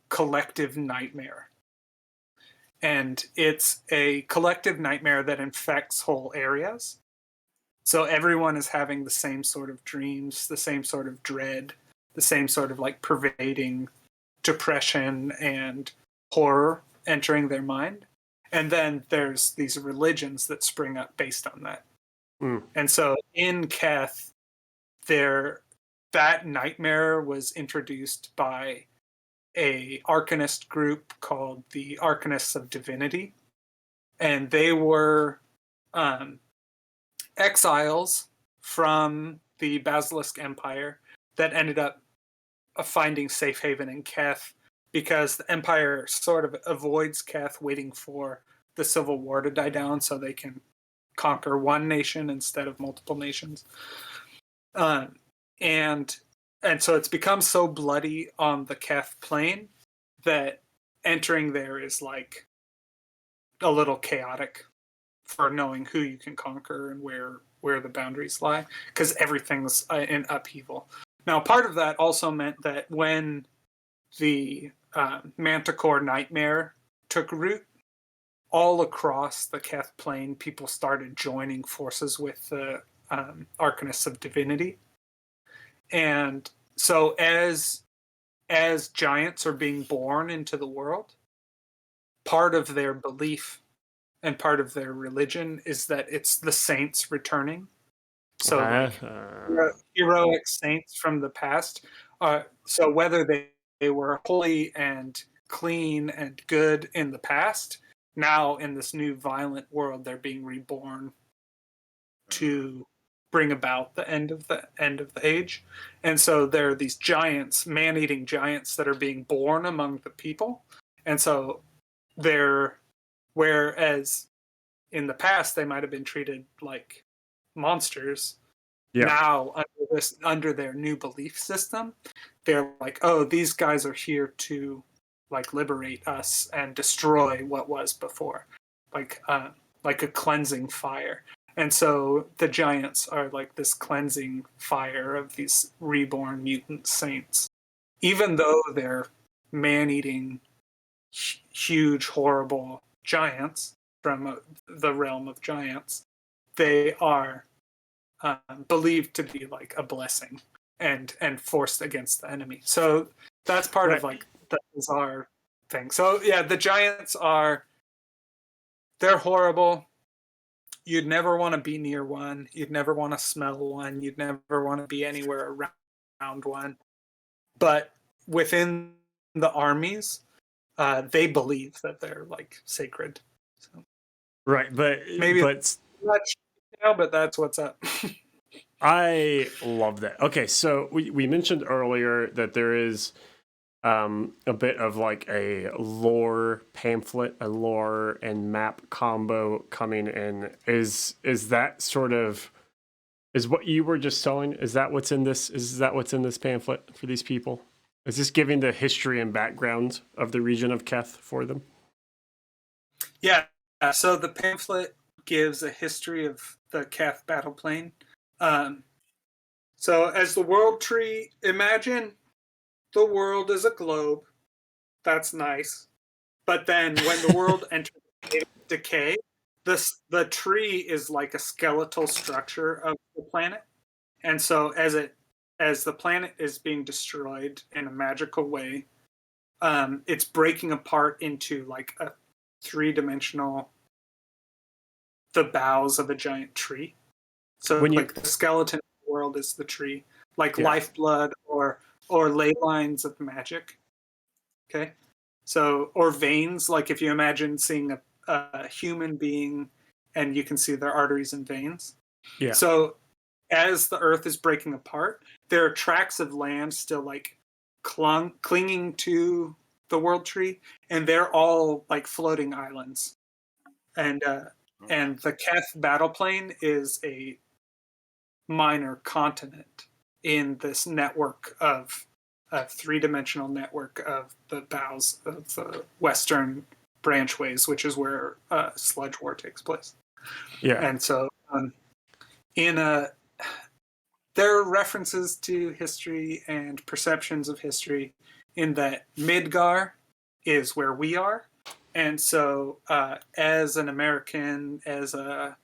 collective nightmare. And it's a collective nightmare that infects whole areas. So everyone is having the same sort of dreams, the same sort of dread, the same sort of like pervading depression and horror entering their mind. And then there's these religions that spring up based on that. And so in KETH, that nightmare was introduced by a arcanist group called the Arcanists of Divinity. And they were exiles from the Basilisk Empire that ended up finding safe haven in KETH because the Empire sort of avoids KETH, waiting for the Civil War to die down so they can conquer one nation instead of multiple nations. And so it's become so bloody on the KETH plane that entering there is like a little chaotic for knowing who you can conquer and where the boundaries lie, because everything's in upheaval. Now, part of that also meant that when the Manticore Nightmare took root, all across the KETH plane, people started joining forces with the Arcanists of Divinity. And so as giants are being born into the world, part of their belief and part of their religion is that it's the saints returning. So heroic saints from the past. So whether they were holy and clean and good in the past, now in this new violent world, they're being reborn to bring about the end of the age. And so there are these giants, man-eating giants, that are being born among the people. And so whereas in the past they might have been treated like monsters, now under their new belief system, they're like, oh, these guys are here to like liberate us and destroy what was before, like a cleansing fire. And so the giants are like this cleansing fire of these reborn mutant saints. Even though they're man-eating, huge, horrible giants from the realm of giants, they are believed to be like a blessing and forced against the enemy. So that's part of like the bizarre thing. So yeah, the giants they're horrible. You'd never want to be near one. You'd never want to smell one. You'd never want to be anywhere around one. But within the armies, they believe that they're like sacred. So right, but maybe but that's what's up. I love that. Okay, so we mentioned earlier that there is a bit of like a lore pamphlet, a lore and map combo coming in. Is that sort of is what you were just telling? Is that what's in this? Is that what's in this pamphlet for these people? Is this giving the history and background of the region of Keth for them? Yeah. So the pamphlet gives a history of the Keth battle plane. So as the world tree, imagine the world is a globe. That's nice. But then when the world enters decay, the tree is like a skeletal structure of the planet. And so as the planet is being destroyed in a magical way, it's breaking apart into like a three-dimensional, the boughs of a giant tree. So the skeleton of the world is the tree, like lifeblood or ley lines of magic. Okay. So, or veins, like if you imagine seeing a human being and you can see their arteries and veins. Yeah. So as the earth is breaking apart, there are tracts of land still like clinging to the world tree, and they're all like floating islands. And the Keth battle plane is a minor continent in this network of a three-dimensional network of the boughs of the western branchways, which is where Sludge War takes place. Yeah. And so there are references to history and perceptions of history in that Midgar is where we are. And so as an American, as a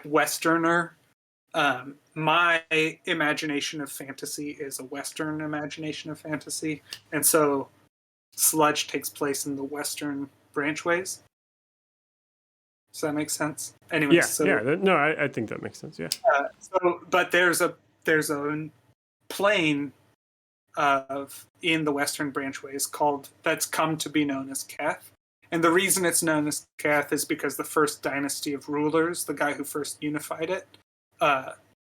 Westerner, my imagination of fantasy is a Western imagination of fantasy. And so Sludge takes place in the Western branchways. Does that make sense? Anyway, no, I think that makes sense. Yeah. But there's a plane in the Western branchways that's come to be known as Keth. And the reason it's known as Keth is because the first dynasty of rulers, the guy who first unified it,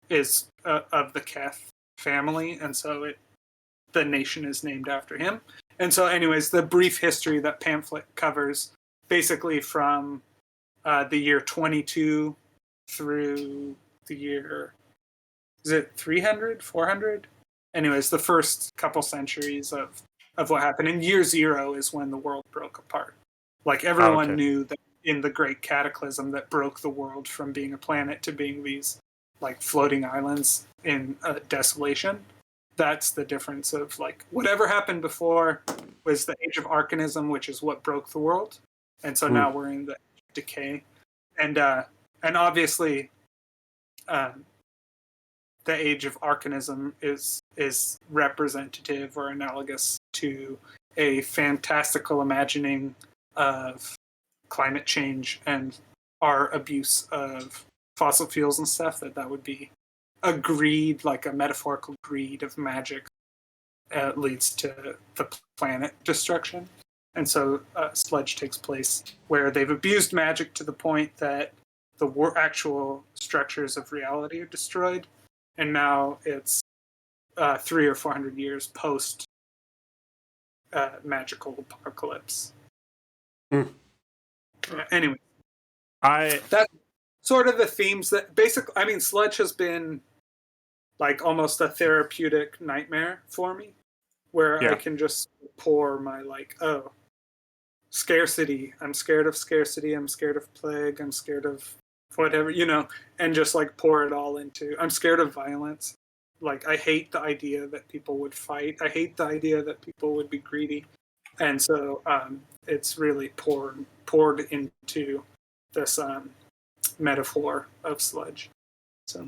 is of the Keth family, and so the nation is named after him. And so, anyways, the brief history that pamphlet covers, basically from the year 22 through the year, is it 300, 400? Anyways, the first couple centuries of what happened. And year 0 is when the world broke apart. Like everyone knew that in the great cataclysm that broke the world from being a planet to being these like floating islands in desolation. That's the difference of like whatever happened before was the age of arcanism, which is what broke the world. And so now we're in the decay. And obviously the age of arcanism is representative or analogous to a fantastical imagining of climate change and our abuse of fossil fuels and stuff, that would be a greed, like a metaphorical greed of magic leads to the planet destruction. And so Sludge takes place where they've abused magic to the point that the actual structures of reality are destroyed. And now it's 300 or 400 years post magical apocalypse. Anyway, that's sort of the themes that basically, I mean, Sludge has been like almost a therapeutic nightmare for me, where I can just pour my like, oh, scarcity. I'm scared of scarcity. I'm scared of plague. I'm scared of whatever, and just like pour it all into. I'm scared of violence. Like I hate the idea that people would fight. I hate the idea that people would be greedy, and so it's really poured into this metaphor of sludge. So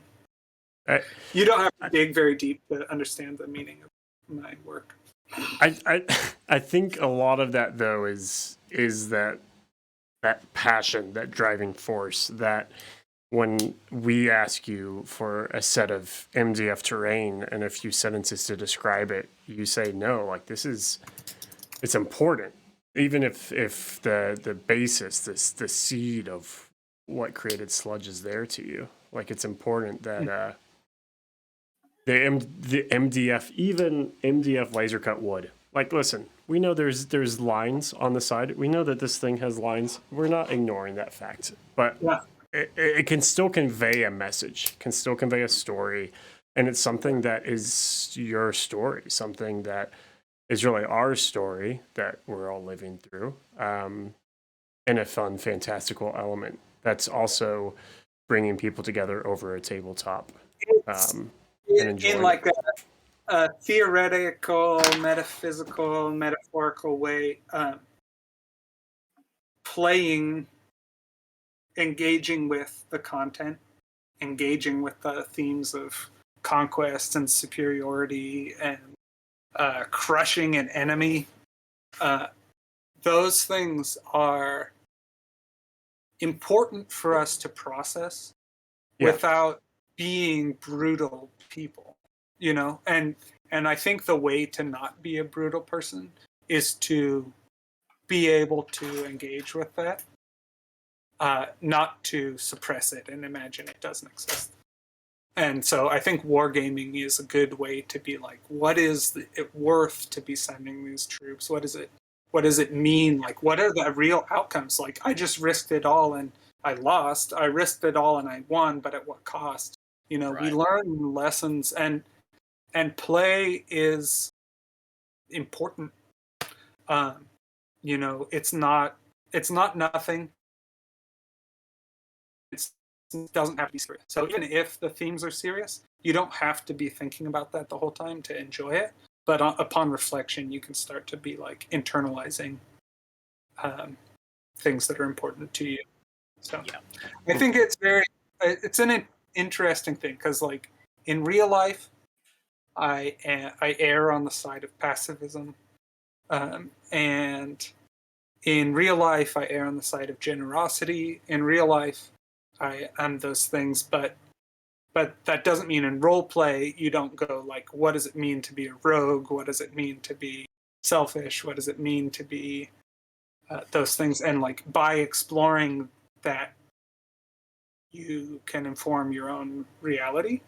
you don't have to dig very deep to understand the meaning of my work. I think a lot of that though is that passion, that driving force, that when we ask you for a set of MDF terrain and a few sentences to describe it, you say no, like it's important. Even if the basis, the seed of what created Sludge is there to you, like it's important that the MDF, even MDF laser cut wood. Like, listen, we know there's lines on the side. We know that this thing has lines. We're not ignoring that fact, but it can still convey a message, can still convey a story, and it's something that is your story, something that is really our story that we're all living through, and a fun, fantastical element that's also bringing people together over a tabletop. In like a theoretical, metaphysical, metaphorical way, engaging with the content, engaging with the themes of conquest and superiority and crushing an enemy. Those things are important for us to process without being brutal people, and I think the way to not be a brutal person is to be able to engage with that, not to suppress it and imagine it doesn't exist. And so I think wargaming is a good way to be like, what is it worth to be sending these troops? What does it mean? Like, what are the real outcomes? Like, I just risked it all and I lost. I risked it all and I won, but at what cost? We learn lessons, and play is important. It's not nothing. It doesn't have to be serious. So even if the themes are serious, you don't have to be thinking about that the whole time to enjoy it. But upon reflection, you can start to be like internalizing things that are important to you. So I think it's an interesting thing, because like in real life, I err on the side of pacifism, and in real life I err on the side of generosity. In real life I am those things, but that doesn't mean in role play you don't go like, what does it mean to be a rogue? What does it mean to be selfish? What does it mean to be those things? And like by exploring that, you can inform your own reality.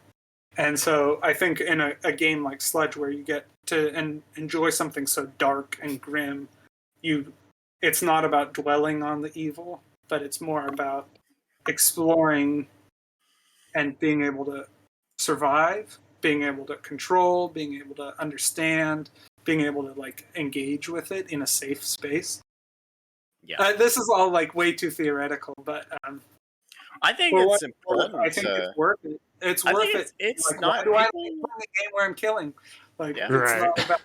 And so I think in a game like Sludge, where you get to enjoy something so dark and grim, it's not about dwelling on the evil, but it's more about exploring and being able to survive, being able to control, being able to understand, being able to like engage with it in a safe space. This is all like way too theoretical, but I think it's important. I think it's worth it. It's worth it. It's like, not. Why do I like playing a game where I'm killing? Like, it's not about.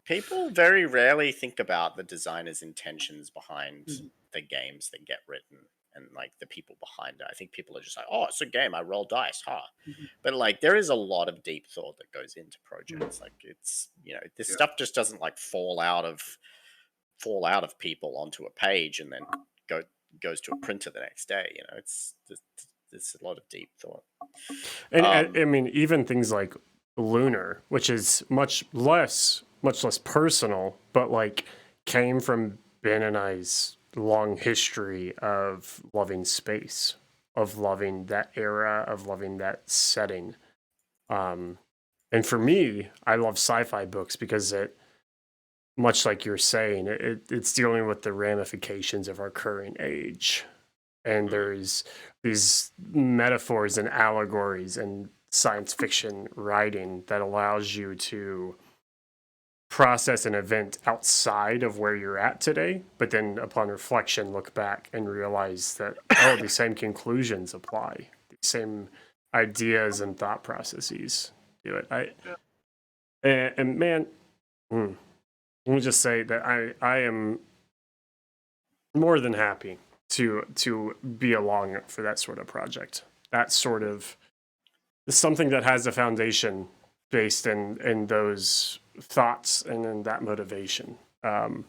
People very rarely think about the designer's intentions behind the games that get written, and like the people behind it. I think people are just like, oh, it's a game, I roll dice, But like there is a lot of deep thought that goes into projects. Like it's this stuff just doesn't like fall out of people onto a page and then goes to a printer the next day. It's a lot of deep thought. And I mean, even things like Lunar, which is much less personal, but like came from Ben and I's long history of loving space, of loving that era, of loving that setting. And for me, I love sci-fi books because it, much like you're saying, it's dealing with the ramifications of our current age. And there's these metaphors and allegories and science fiction writing that allows you to process an event outside of where you're at today, but then upon reflection, look back and realize that, oh, the same conclusions apply, the same ideas and thought processes do it. And man, let me just say that I am more than happy to be along for that sort of project. That sort of something that has a foundation based in those thoughts and in that motivation. Man,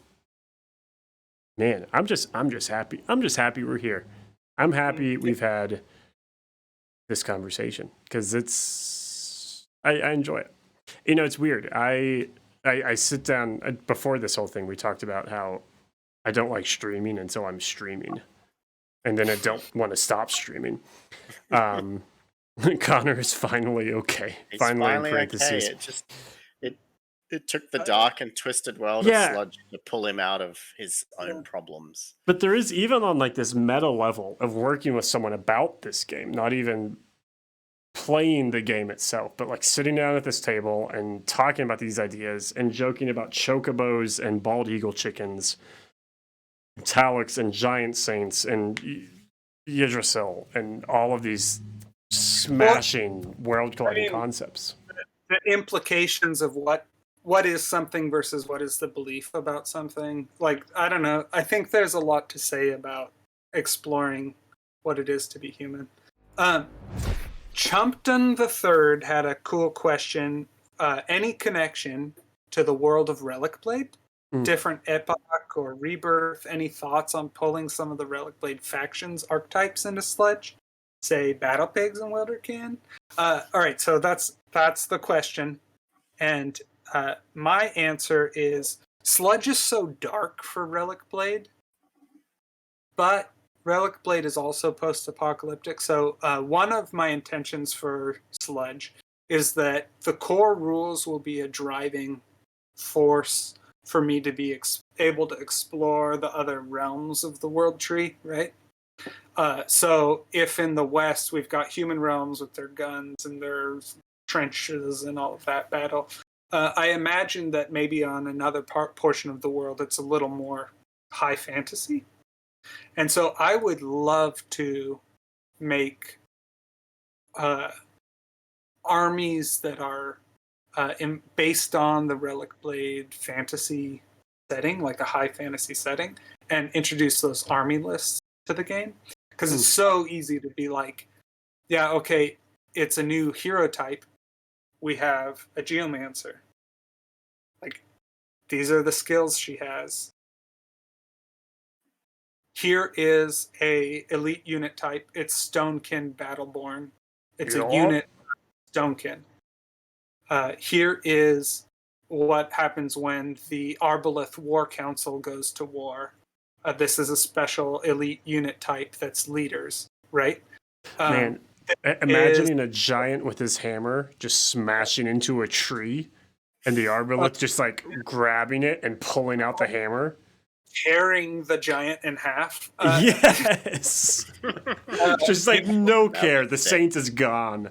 I'm just happy. I'm just happy we're here. I'm happy we've had this conversation because I enjoy it. You know, it's weird. I sit down before this whole thing. We talked about how I don't like streaming until I'm streaming, and then I don't want to stop streaming. Connor is finally okay. He's finally in okay. parentheses. It took the dark and twisted world of Sludge to pull him out of his own problems. But there is, even on like this meta level of working with someone about this game, not even playing the game itself, but like sitting down at this table and talking about these ideas and joking about chocobos and bald eagle chickens, Talix and giant saints and Yggdrasil and all of these smashing world-colliding concepts. The implications of what is something versus what is the belief about something. Like, I don't know. I think there's a lot to say about exploring what it is to be human. Chumpton III had a cool question. Any connection to the world of Relic Blade? Different epoch or rebirth? Any thoughts on pulling some of the Relic Blade factions archetypes into Sludge? Say Battle Pigs and Wildercan? All right, so that's the question. And my answer is Sludge is so dark for Relic Blade, but Relic Blade is also post-apocalyptic. So one of my intentions for Sludge is that the core rules will be a driving force for me to be able to explore the other realms of the world tree, right? So if in the West we've got human realms with their guns and their trenches and all of that battle, I imagine that maybe on another portion of the world it's a little more high fantasy. And so I would love to make armies that are based on the Relic Blade fantasy setting, like a high fantasy setting, and introduce those army lists to the game. Because it's so easy to be like, yeah, okay, it's a new hero type. We have a geomancer. Like, these are the skills she has. Here is a elite unit type. It's Stonekin Battleborn. It's a unit Stonekin. Here is what happens when the Arbaleth War Council goes to war. This is a special elite unit type that's leaders, right? Man, imagining a giant with his hammer just smashing into a tree and the Arbaleth just like grabbing it and pulling out the hammer. Tearing the giant in half. Yes! Just like no care. The saint is gone.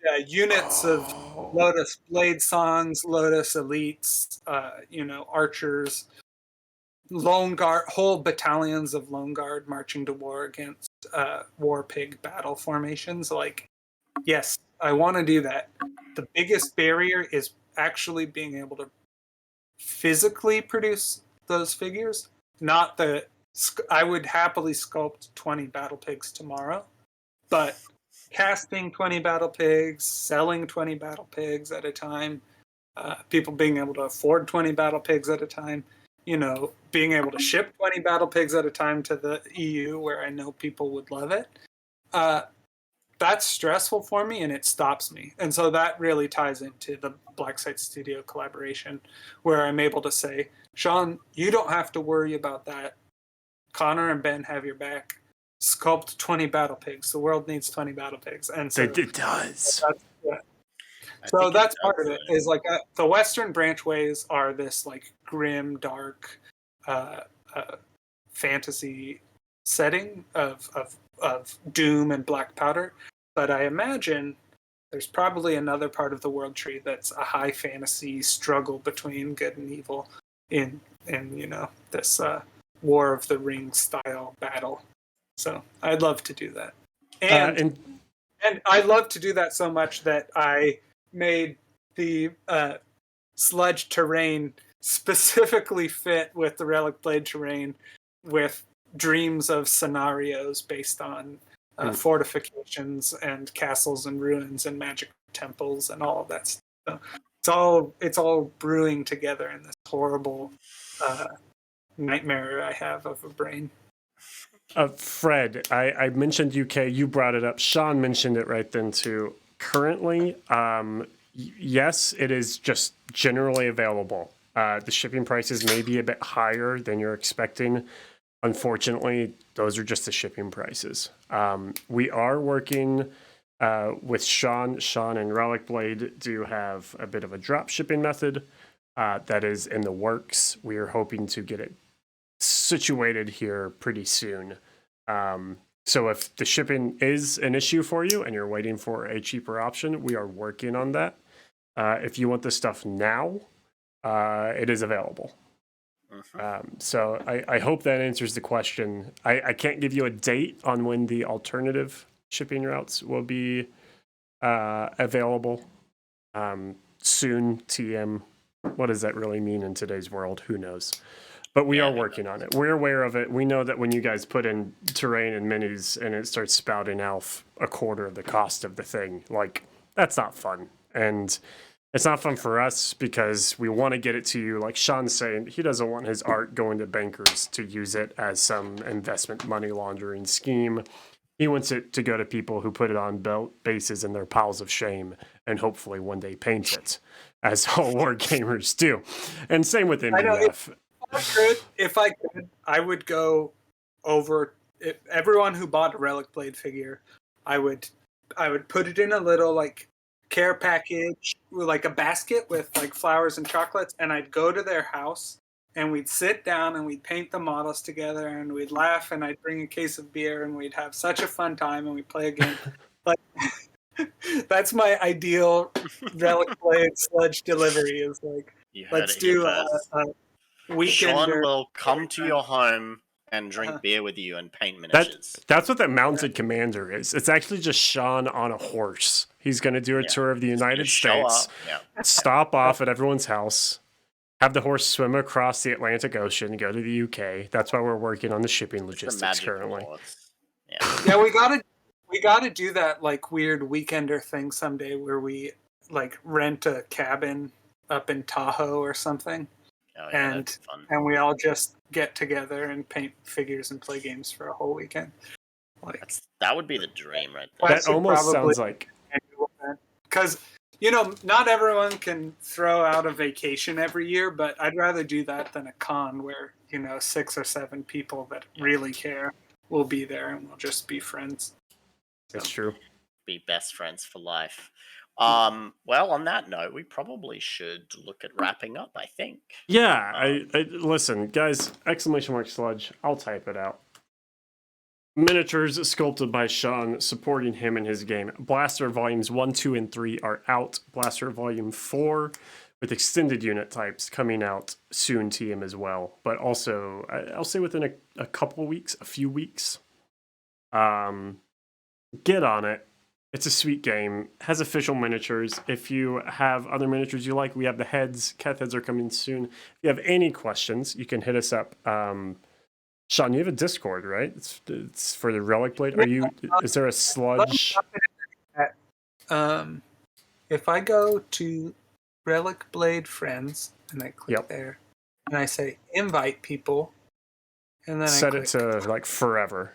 Yeah, units of Lotus Blade Songs, Lotus Elites, archers, Lone Guard, whole battalions of Lone Guard marching to war against war pig battle formations. Like, yes, I want to do that. The biggest barrier is actually being able to physically produce those figures. Not the. I would happily sculpt 20 battle pigs tomorrow, but casting 20 battle pigs, selling 20 battle pigs at a time, people being able to afford 20 battle pigs at a time, being able to ship 20 battle pigs at a time to the EU where I know people would love it. That's stressful for me and it stops me. And so that really ties into the Black Site Studio collaboration where I'm able to say, Sean, you don't have to worry about that. Connor and Ben have your back. Sculpt 20 battle pigs. The world needs 20 battle pigs. And so it does. So that's part of it. Is like the Western branchways are this like grim, dark fantasy setting of doom and black powder. But I imagine there's probably another part of the world tree that's a high fantasy struggle between good and evil in this War of the Rings style battle. So I'd love to do that. And I love to do that so much that I made the sludge terrain specifically fit with the Relic Blade terrain, with dreams of scenarios based on fortifications and castles and ruins and magic temples and all of that stuff. So it's all brewing together in this horrible nightmare I have of a brain. Fred, I mentioned UK. You brought it up. Sean mentioned it right then too. Currently, yes, it is just generally available. The shipping prices may be a bit higher than you're expecting. Unfortunately, those are just the shipping prices. We are working with Sean. Sean and Relic Blade do have a bit of a drop shipping method that is in the works. We are hoping to get it situated here pretty soon. So if the shipping is an issue for you and you're waiting for a cheaper option, we are working on that. If you want the stuff now, it is available. So I hope that answers the question. I can't give you a date on when the alternative shipping routes will be available. Soon, TM. What does that really mean in today's world? Who knows? But we are working on it. We're aware of it. We know that when you guys put in terrain and minis and it starts spouting out a quarter of the cost of the thing, like, that's not fun. And it's not fun for us because we want to get it to you. Like Sean's saying, he doesn't want his art going to bankers to use it as some investment money laundering scheme. He wants it to go to people who put it on bases in their piles of shame and hopefully one day paint it, as all wargamers do. And same with MDF. If I could, I would go over everyone who bought a Relic Blade figure. I would put it in a little like care package, like a basket with like flowers and chocolates, and I'd go to their house and we'd sit down and we'd paint the models together and we'd laugh and I'd bring a case of beer and we'd have such a fun time and we'd play a game. Like that's my ideal Relic Blade sludge delivery. Is like, let's do a weekender. Sean will come to your home and drink beer with you and paint miniatures. That's what that mounted commander is. It's actually just Sean on a horse. He's going to do a tour of the United States, stop off at everyone's house, have the horse swim across the Atlantic Ocean, go to the UK. That's why we're working on the shipping logistics currently. Yeah, we gotta do that like weird weekender thing someday where we like rent a cabin up in Tahoe or something. Oh, yeah, and we all just get together and paint figures and play games for a whole weekend. Like that would be the dream, right there. That almost sounds like, because not everyone can throw out a vacation every year, but I'd rather do that than a con where 6 or 7 people that really care will be there and we'll just be friends. That's true. Be best friends for life. Well, on that note, we probably should look at wrapping up, I think. Yeah, I listen, guys, ! Sludge. I'll type it out. Miniatures sculpted by Sean, supporting him in his game. Blaster Volumes 1, 2, and 3 are out. Blaster Volume 4 with extended unit types coming out soon, TM as well. But also, I'll say within a couple weeks, a few weeks. Get on it. It's a sweet game. Has official miniatures. If you have other miniatures you like, we have the heads. KETH heads are coming soon. If you have any questions, you can hit us up. Sean, you have a Discord, right? It's for the Relic Blade. Is there a Sludge? If I go to Relic Blade Friends and I click there and I say invite people, and then set it to like forever.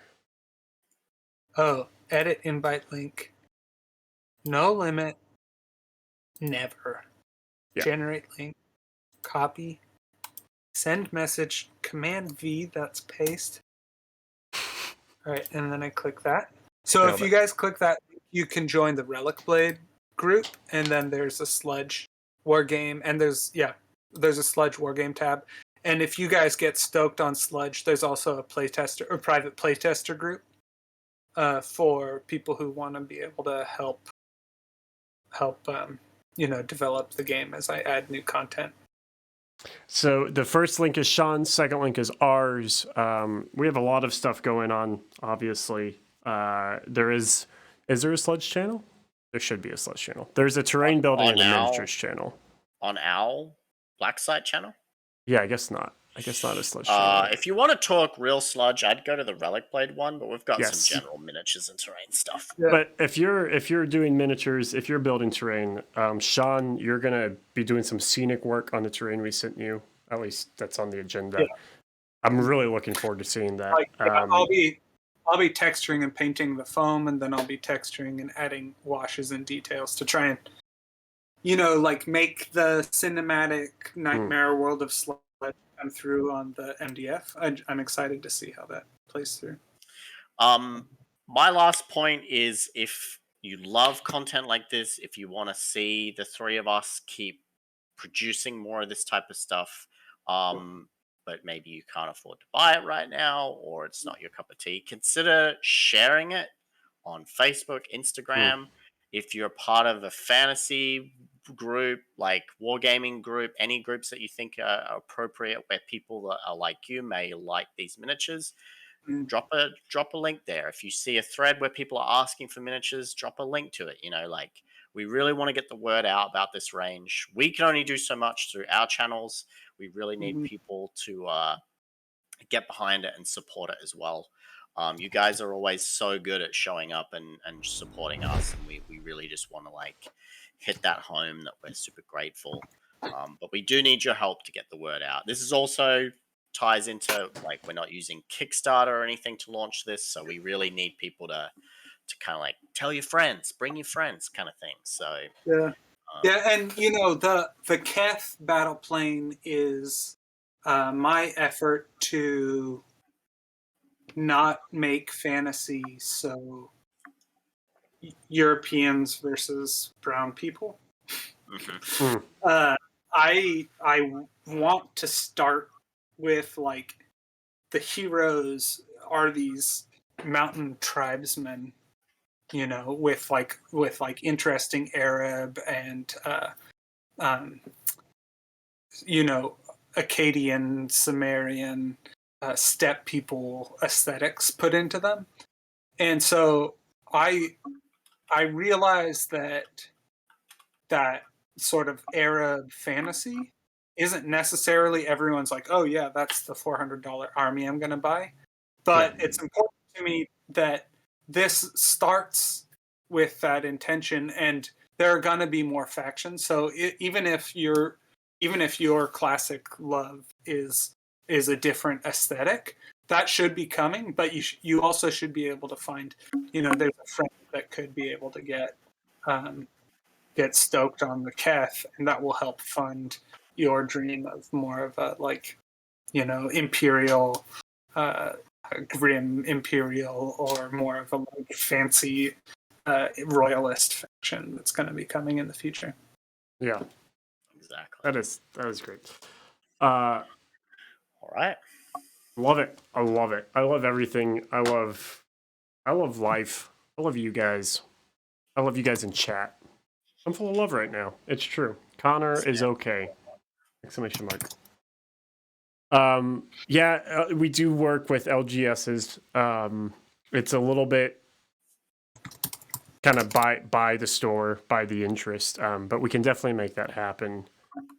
Oh, edit invite link. No limit. Never. Yeah. Generate link. Copy. Send message. Command V. That's paste. All right, and then I click that. So if you guys click that, you can join the Relic Blade group, and then there's a Sludge war game, and there's a Sludge war game tab. And if you guys get stoked on Sludge, there's also a playtester or private playtester group for people who want to be able to help develop the game as I add new content. So the first link is Sean's, second link is ours. We have a lot of stuff going on, obviously. Is there a Sludge channel? There should be a Sludge channel. There's a terrain building and a miniatures channel. On our Black Site channel? Yeah, I guess not. I guess not a Sludge channel. If you want to talk real Sludge, I'd go to the Relic Blade one, but we've got some general miniatures and terrain stuff. Yeah. But if you're doing miniatures, if you're building terrain, Sean, you're gonna be doing some scenic work on the terrain we sent you. At least that's on the agenda. Yeah. I'm really looking forward to seeing that. I'll be texturing and painting the foam, and then I'll be texturing and adding washes and details to try and, make the cinematic nightmare world of Sludge come through on the MDF. I'm excited to see how that plays through. My last point is, if you love content like this, if you want to see the three of us keep producing more of this type of stuff, but maybe you can't afford to buy it right now, or it's not your cup of tea, consider sharing it on Facebook, Instagram. If you're part of a fantasy group, like Wargaming group, any groups that you think are appropriate, where people that are like you may like these miniatures, drop a link there. If you see a thread where people are asking for miniatures, drop a link to it. We really want to get the word out about this range. We can only do so much through our channels. We really need people to get behind it and support it as well. You guys are always so good at showing up and supporting us, and we really just want to hit that home that we're super grateful. But we do need your help to get the word out. This is also ties into, we're not using Kickstarter or anything to launch this, so we really need people to kind of tell your friends, bring your friends, kind of thing. So and the KETH battle plane is my effort to not make fantasy so Europeans versus brown people. I want to start with the heroes are these mountain tribesmen, with interesting Arab and Akkadian, Sumerian, steppe people aesthetics put into them. And so I realized that sort of Arab fantasy isn't necessarily everyone's like, oh yeah, that's the $400 army I'm going to buy. But it's important to me that this starts with that intention, and there are going to be more factions. So even if your classic love is a different aesthetic, that should be coming. But you also should be able to find, there's a friend that could be able to get stoked on the KETH, and that will help fund your dream of more of a imperial, grim imperial, or more of a fancy royalist faction that's going to be coming in the future. Yeah, exactly. That is great. All right, love it. I love it. I love everything. I love life. I love you guys. I love you guys in chat. I'm full of love right now. It's true. Connor is okay. Exclamation mark. We do work with LGSs. It's a little bit kind of by the store, by the interest, but we can definitely make that happen.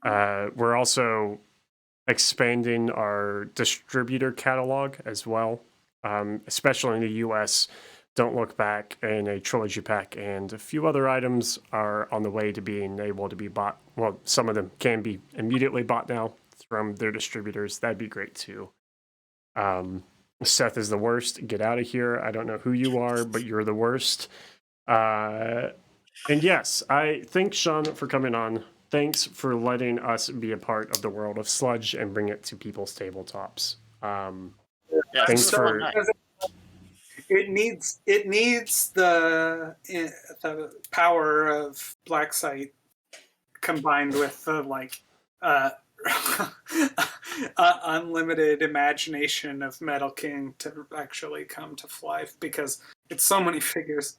We're also expanding our distributor catalog as well, especially in the US. Don't Look Back and a trilogy pack and a few other items are on the way to being able to be bought. Well, some of them can be immediately bought now from their distributors. That'd be great too. Seth is the worst. Get out of here. I don't know who you are, but you're the worst. And yes, I thank Sean for coming on. Thanks for letting us be a part of the world of Sludge and bring it to people's tabletops. Thanks for... It needs the power of Black Site combined with the unlimited imagination of Metal King to actually come to life, because it's so many figures.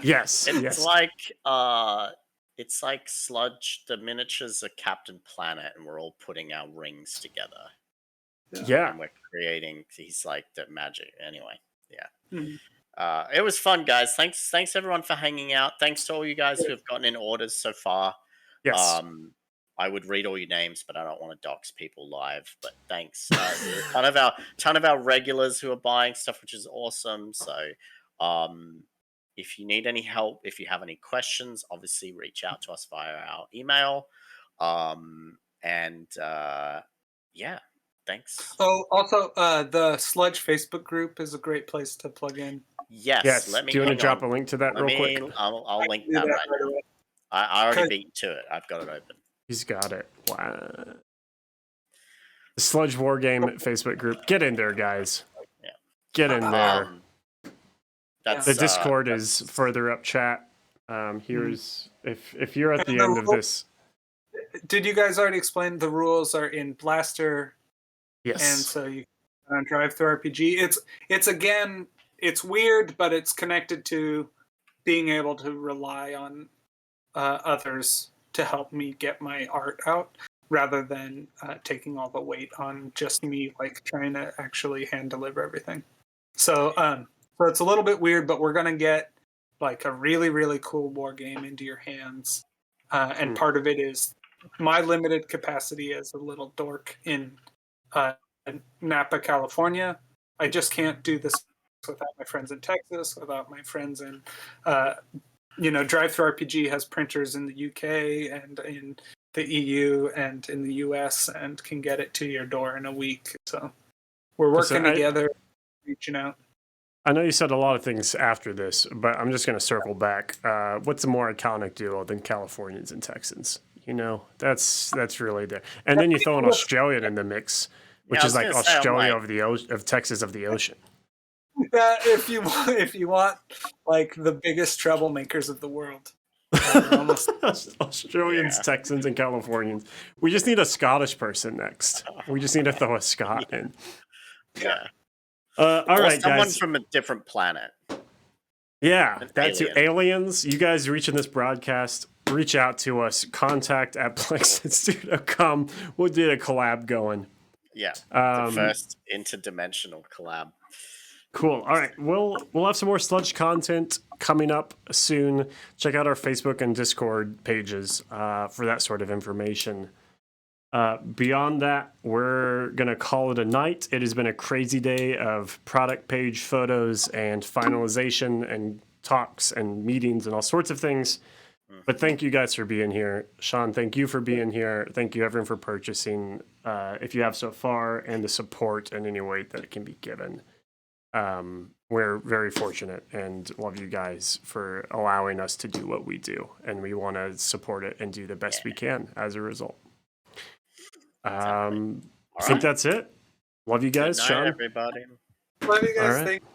Yes, it's it's like Sludge. The miniatures are Captain Planet, and we're all putting our rings together. Yeah. And we're creating. He's like the magic. Anyway, yeah. Mhm. It was fun, guys. Thanks everyone for hanging out. Thanks to all you guys who have gotten in orders so far. Yes. I would read all your names, but I don't want to dox people live. But thanks. There's a ton of our regulars who are buying stuff, which is awesome. So, if you need any help, if you have any questions, obviously reach out to us via our email. Yeah, thanks. Oh, also, the Sludge Facebook group is a great place to plug in. Yes. Let me. Do you want to drop a on. link to that real quick? I'll link do that that right now. away. I already beat to it. I've got it open. He's got it. Wow. The Sludge Wargame Facebook group. Get in there, guys. Yeah. Get in there. That's The Discord is further up chat. Here's if you're at the end of this. Did you guys already explain the rules are in Blaster? Yes. And so you can drive through RPG. It's again, it's weird, but it's connected to being able to rely on others to help me get my art out, rather than taking all the weight on just me, like trying to actually hand deliver everything. So, so it's a little bit weird, but we're gonna get like a really, really cool war game into your hands, and part of it is my limited capacity as a little dork in Napa, California. I just can't do this without my friends in Texas, without my friends in, Drive Through RPG has printers in the UK and in the EU and in the US and can get it to your door in a week. So we're working together, reaching out. I know you said a lot of things after this, but I'm just going to circle back. What's a more iconic duo than Californians and Texans? You know, that's really there. And then you throw an Australian in the mix, which is like Australia of Texas of the ocean. Yeah, if you want like the biggest troublemakers of the world. Australians, Texans, and Californians. We just need a Scottish person next. We just need to throw a Scot in. Yeah. All right, someone guys. from a different planet. Yeah, that's you. Aliens. You guys reaching this broadcast, reach out to us. contact@plexinstitute.com. We'll get a collab going. Yeah, the first interdimensional collab. Cool. All right, we'll have some more Sludge content coming up soon. Check out our Facebook and Discord pages for that sort of information. Beyond that, we're going to call it a night. It has been a crazy day of product page photos and finalization and talks and meetings and all sorts of things. But thank you guys for being here. Sean, thank you for being here. Thank you, everyone, for purchasing, if you have so far, and the support in any way that it can be given. We're very fortunate and love you guys for allowing us to do what we do. And we want to support it and do the best we can as a result. I think that's it. Love you guys, Good night, Sean. everybody. Love you guys. All right. Thank you.